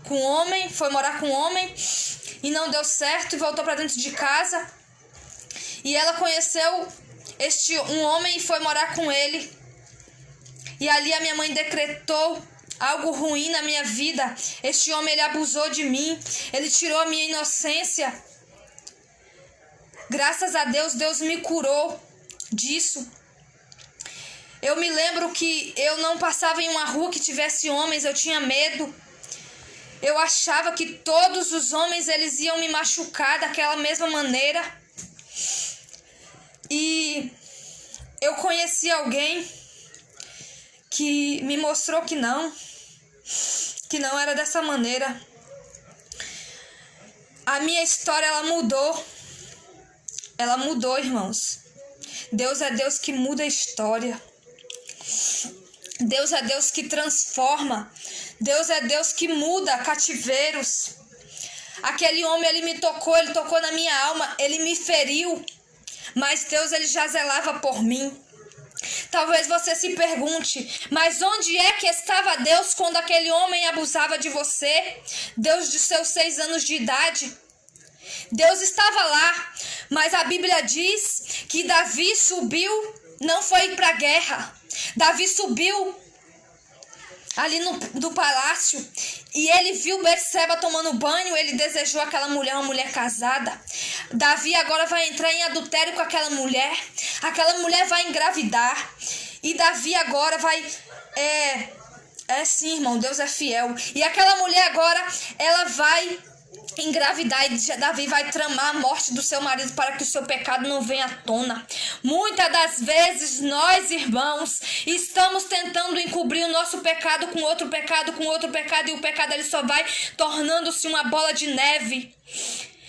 com um homem, foi morar com um homem e não deu certo e voltou para dentro de casa. E ela conheceu um homem e foi morar com ele. E ali a minha mãe decretou algo ruim na minha vida. Este homem, ele abusou de mim, ele tirou a minha inocência. Graças a Deus, Deus me curou disso. Eu me lembro que eu não passava em uma rua que tivesse homens, eu tinha medo. Eu achava que todos os homens, eles iam me machucar daquela mesma maneira. E eu conheci alguém que me mostrou que não era dessa maneira. A minha história, ela mudou. Ela mudou, irmãos. Deus é Deus que muda a história. Deus é Deus que transforma. Deus é Deus que muda cativeiros. Aquele homem, ele tocou na minha alma, ele me feriu. Mas Deus, ele já zelava por mim. Talvez você se pergunte, mas onde é que estava Deus quando aquele homem abusava de você? Deus de seus 6 anos de idade. Deus estava lá, mas a Bíblia diz que Davi subiu, não foi para a guerra. Davi subiu ali no palácio e ele viu Betseba tomando banho, ele desejou aquela mulher, uma mulher casada. Davi agora vai entrar em adultério com aquela mulher vai engravidar e Davi agora vai... sim, irmão, Deus é fiel. E aquela mulher agora, ela vai engravidar e Davi vai tramar a morte do seu marido para que o seu pecado não venha à tona. Muitas das vezes nós, irmãos, estamos tentando encobrir o nosso pecado com outro pecado e o pecado, ele só vai tornando-se uma bola de neve.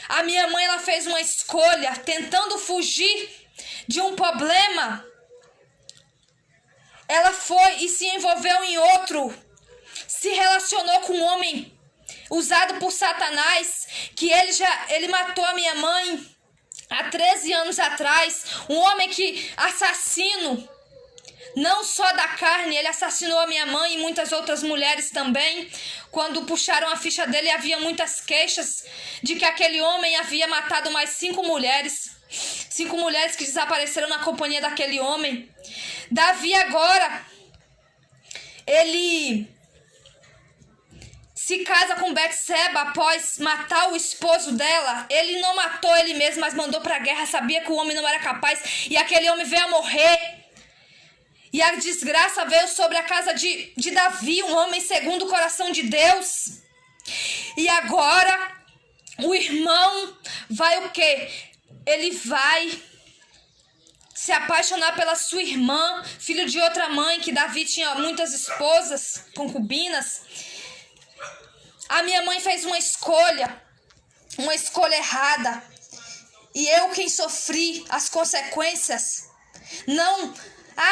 A minha mãe, ela fez uma escolha tentando fugir de um problema. Ela foi e se envolveu em outro, se relacionou com um homem usado por Satanás, que ele matou a minha mãe há 13 anos atrás. Um homem que assassino, não só da carne, ele assassinou a minha mãe e muitas outras mulheres também. Quando puxaram a ficha dele, havia muitas queixas de que aquele homem havia matado mais 5 mulheres. 5 mulheres que desapareceram na companhia daquele homem. Davi agora, ele se casa com Betseba após matar o esposo dela. Ele não matou ele mesmo, mas mandou para a guerra. Sabia que o homem não era capaz e aquele homem veio a morrer. E a desgraça veio sobre a casa de Davi, um homem segundo o coração de Deus. E agora o irmão vai o quê? Ele vai se apaixonar pela sua irmã, filho de outra mãe, que Davi tinha muitas esposas, concubinas. A minha mãe fez uma escolha errada. E eu quem sofri as consequências. Não,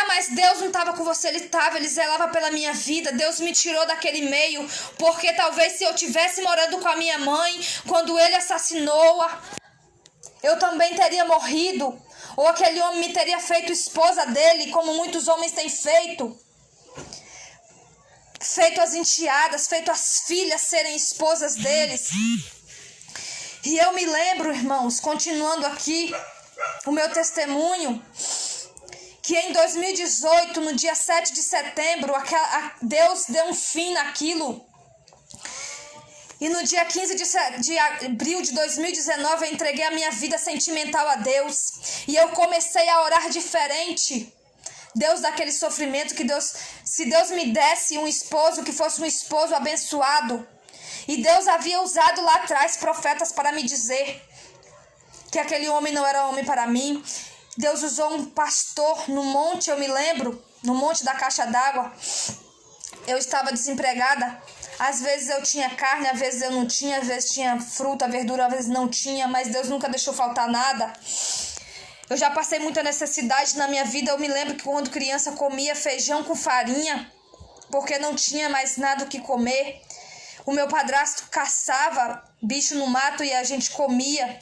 mas Deus não estava com você, ele estava, ele zelava pela minha vida. Deus me tirou daquele meio, porque talvez se eu tivesse morando com a minha mãe, quando ele assassinou-a, eu também teria morrido. Ou aquele homem me teria feito esposa dele, como muitos homens têm feito. Feito as enteadas, feito as filhas serem esposas deles. E eu me lembro, irmãos, continuando aqui o meu testemunho, que em 2018, no dia 7 de setembro, Deus deu um fim naquilo. E no dia 15 de abril de 2019, eu entreguei a minha vida sentimental a Deus. E eu comecei a orar diferente. Deus daquele sofrimento, se Deus me desse um esposo, que fosse um esposo abençoado. E Deus havia usado lá atrás profetas para me dizer que aquele homem não era homem para mim. Deus usou um pastor no monte, eu me lembro, no monte da caixa d'água. Eu estava desempregada. Às vezes eu tinha carne, às vezes eu não tinha, às vezes tinha fruta, verdura, às vezes não tinha, mas Deus nunca deixou faltar nada. Eu já passei muita necessidade na minha vida. Eu me lembro que quando criança comia feijão com farinha, porque não tinha mais nada o que comer. O meu padrasto caçava bicho no mato e a gente comia.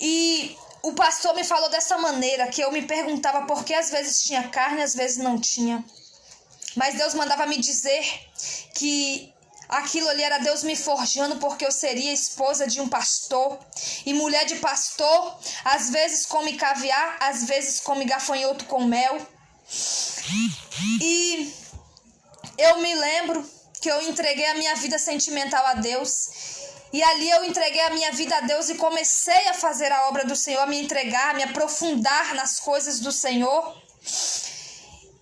E o pastor me falou dessa maneira, que eu me perguntava por que às vezes tinha carne, às vezes não tinha. Mas Deus mandava me dizer que aquilo ali era Deus me forjando, porque eu seria esposa de um pastor. E mulher de pastor, às vezes come caviar, às vezes come gafanhoto com mel. E eu me lembro que eu entreguei a minha vida sentimental a Deus. E ali eu entreguei a minha vida a Deus e comecei a fazer a obra do Senhor, a me entregar, a me aprofundar nas coisas do Senhor.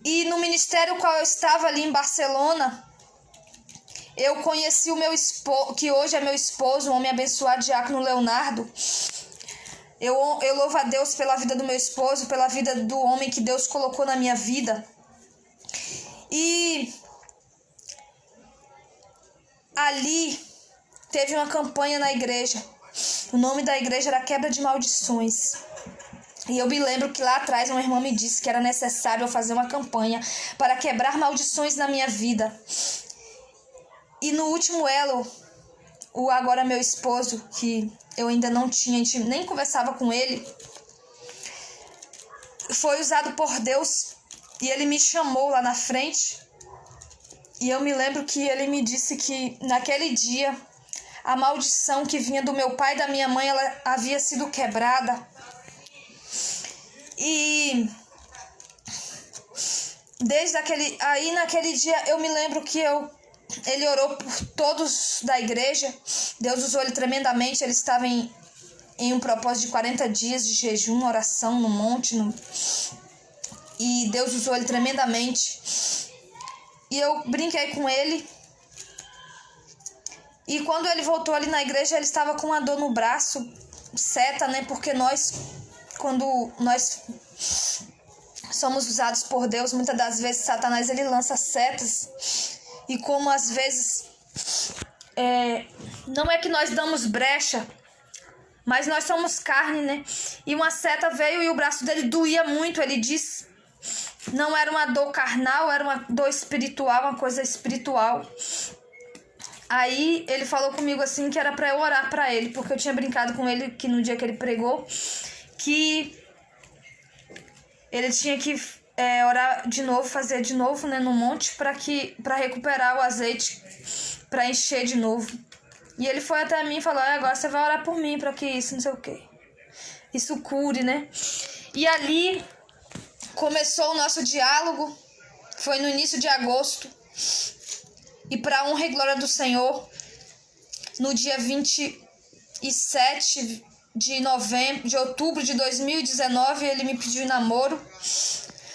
E no ministério qual eu estava ali em Barcelona, eu conheci o meu esposo, que hoje é meu esposo, um homem abençoado, Diácono Leonardo. Eu louvo a Deus pela vida do meu esposo, pela vida do homem que Deus colocou na minha vida. E ali teve uma campanha na igreja. O nome da igreja era Quebra de Maldições. E eu me lembro que lá atrás uma irmã me disse que era necessário eu fazer uma campanha para quebrar maldições na minha vida. E no último elo, o agora meu esposo, que eu ainda não tinha, a gente nem conversava com ele, foi usado por Deus e ele me chamou lá na frente. E eu me lembro que ele me disse que naquele dia a maldição que vinha do meu pai e da minha mãe, ela havia sido quebrada. E naquele dia eu me lembro que ele orou por todos da igreja. Deus usou ele tremendamente. Ele estava em um propósito de 40 dias de jejum, oração no monte. E Deus usou ele tremendamente. E eu brinquei com ele. E quando ele voltou ali na igreja, ele estava com uma dor no braço, seta, né? Porque quando nós somos usados por Deus, muitas das vezes Satanás ele lança setas. E como às vezes não é que nós damos brecha, mas nós somos carne, né? E uma seta veio e o braço dele doía muito. Ele disse, não era uma dor carnal, era uma dor espiritual, uma coisa espiritual. Aí ele falou comigo assim que era pra eu orar pra ele, porque eu tinha brincado com ele que no dia que ele pregou, que ele tinha que orar de novo, fazer de novo, né, no monte, para recuperar o azeite, para encher de novo. E ele foi até mim e falou, agora você vai orar por mim, para que isso, não sei o quê. Isso cure, né? E ali começou o nosso diálogo, foi no início de agosto. E para honra e glória do Senhor, no dia 27 de outubro de 2019, ele me pediu namoro.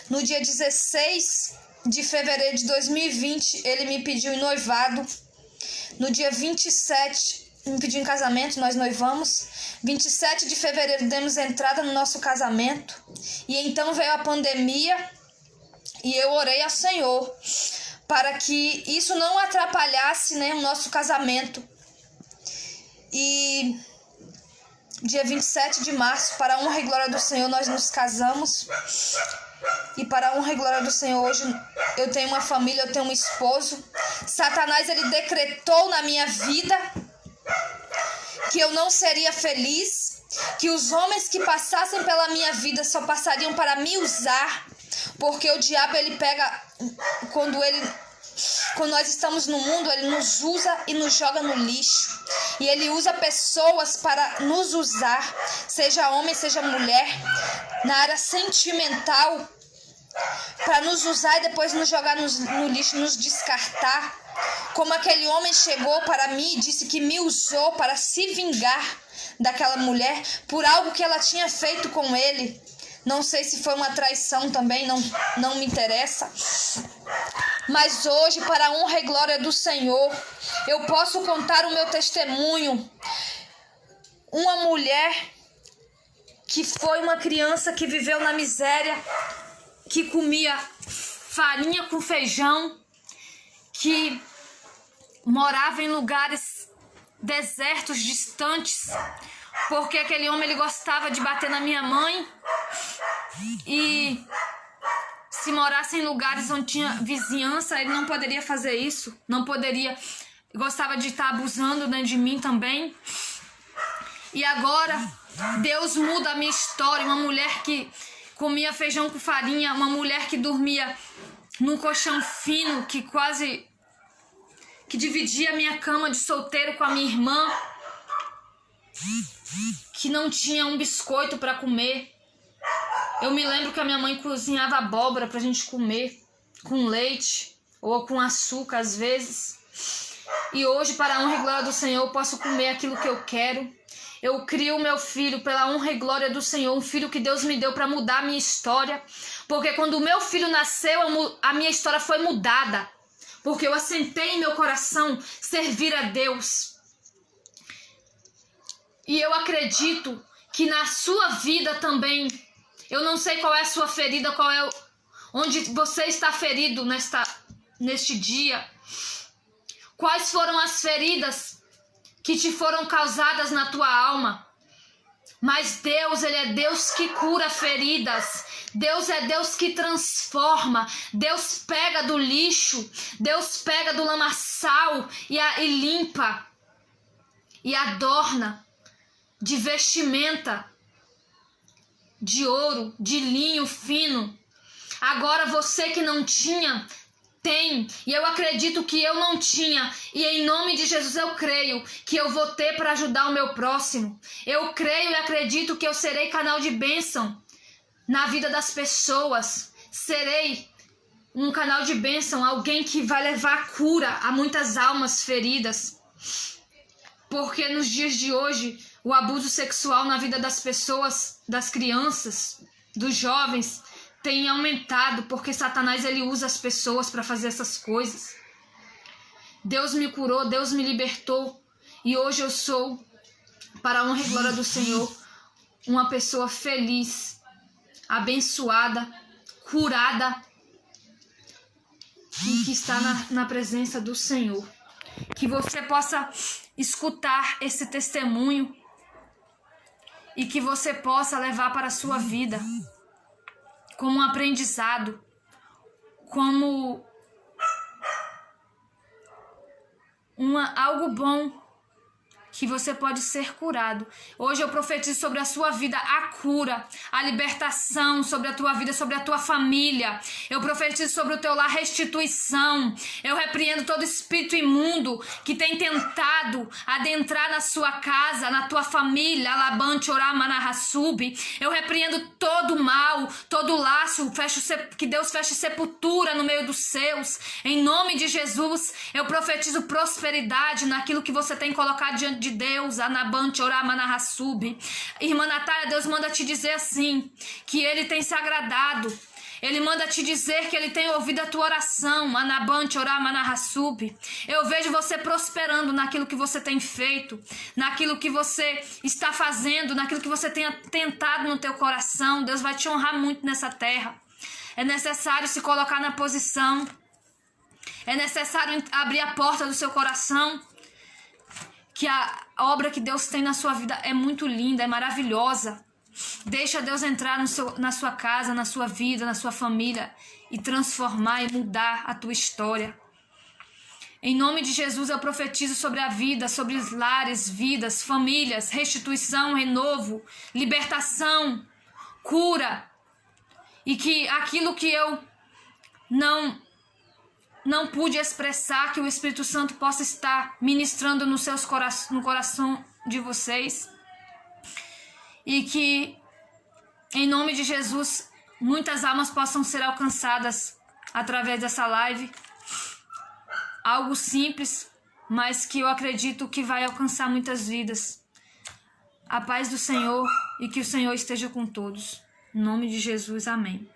No dia 16 de fevereiro de 2020, ele me pediu em noivado. No dia 27, me pediu em casamento, nós noivamos. 27 de fevereiro, demos entrada no nosso casamento. E então veio a pandemia e eu orei ao Senhor para que isso não atrapalhasse, né, o nosso casamento. E dia 27 de março, para a honra e glória do Senhor, nós nos casamos. E para a honra e glória do Senhor, hoje eu tenho uma família, eu tenho um esposo. Satanás, ele decretou na minha vida que eu não seria feliz, que os homens que passassem pela minha vida só passariam para me usar, porque o diabo, ele pega, quando nós estamos no mundo, ele nos usa e nos joga no lixo. E ele usa pessoas para nos usar, seja homem, seja mulher, na área sentimental, para nos usar e depois nos jogar no lixo, nos descartar. Como aquele homem chegou para mim e disse que me usou para se vingar daquela mulher por algo que ela tinha feito com ele. Não sei se foi uma traição também, não me interessa. Mas hoje, para a honra e glória do Senhor, eu posso contar o meu testemunho. Uma mulher que foi uma criança que viveu na miséria, que comia farinha com feijão, que morava em lugares desertos, distantes, porque aquele homem ele gostava de bater na minha mãe, e se morasse em lugares onde tinha vizinhança, ele não poderia fazer isso, não poderia, gostava de estar abusando, né, de mim também. E agora Deus muda a minha história, uma mulher que comia feijão com farinha, uma mulher que dormia num colchão fino, que dividia a minha cama de solteiro com a minha irmã, que não tinha um biscoito para comer. Eu me lembro que a minha mãe cozinhava abóbora pra gente comer, com leite ou com açúcar às vezes. E hoje, para a honra e glória do Senhor, eu posso comer aquilo que eu quero. Eu crio meu filho pela honra e glória do Senhor, um filho que Deus me deu para mudar a minha história. Porque quando o meu filho nasceu, a minha história foi mudada. Porque eu assentei em meu coração servir a Deus. E eu acredito que na sua vida também, eu não sei qual é a sua ferida, onde você está ferido neste dia. Quais foram as feridas que te foram causadas na tua alma? Mas Deus, Ele é Deus que cura feridas. Deus é Deus que transforma. Deus pega do lixo, Deus pega do lamaçal e limpa e adorna de vestimenta de ouro, de linho fino. Agora você que não tinha, tem. E eu acredito que eu não tinha. E em nome de Jesus eu creio que eu vou ter para ajudar o meu próximo. Eu creio e acredito que eu serei canal de bênção na vida das pessoas. Serei um canal de bênção, alguém que vai levar cura a muitas almas feridas. Porque nos dias de hoje, o abuso sexual na vida das pessoas, das crianças, dos jovens, tem aumentado, porque Satanás ele usa as pessoas para fazer essas coisas. Deus me curou, Deus me libertou, e hoje eu sou, para a honra e glória do Senhor, uma pessoa feliz, abençoada, curada, e que está na presença do Senhor. Que você possa escutar esse testemunho e que você possa levar para a sua vida como um aprendizado, como algo bom, que você pode ser curado. Hoje eu profetizo sobre a sua vida a cura, a libertação sobre a tua vida, sobre a tua família. Eu profetizo sobre o teu lar restituição. Eu repreendo todo espírito imundo que tem tentado adentrar na sua casa, na tua família. Alabante, orama, narrassubi. Eu repreendo todo mal, todo laço, que Deus feche sepultura no meio dos seus. Em nome de Jesus, eu profetizo prosperidade naquilo que você tem colocado diante de Deus. Anabante, orama, narrassubi. Irmã Natália, Deus manda te dizer assim, que Ele tem se agradado. Ele manda te dizer que Ele tem ouvido a tua oração. Anabante, orama, narrassubi. Eu vejo você prosperando naquilo que você tem feito, naquilo que você está fazendo, naquilo que você tem tentado no teu coração. Deus vai te honrar muito nessa terra. É necessário se colocar na posição. É necessário abrir a porta do seu coração. Que a obra que Deus tem na sua vida é muito linda, é maravilhosa. Deixa Deus entrar na sua casa, na sua vida, na sua família e transformar e mudar a tua história. Em nome de Jesus eu profetizo sobre a vida, sobre os lares, vidas, famílias, restituição, renovo, libertação, cura. E que aquilo que eu não pude expressar, que o Espírito Santo possa estar ministrando no coração de vocês. E que, em nome de Jesus, muitas almas possam ser alcançadas através dessa live. Algo simples, mas que eu acredito que vai alcançar muitas vidas. A paz do Senhor e que o Senhor esteja com todos. Em nome de Jesus, amém.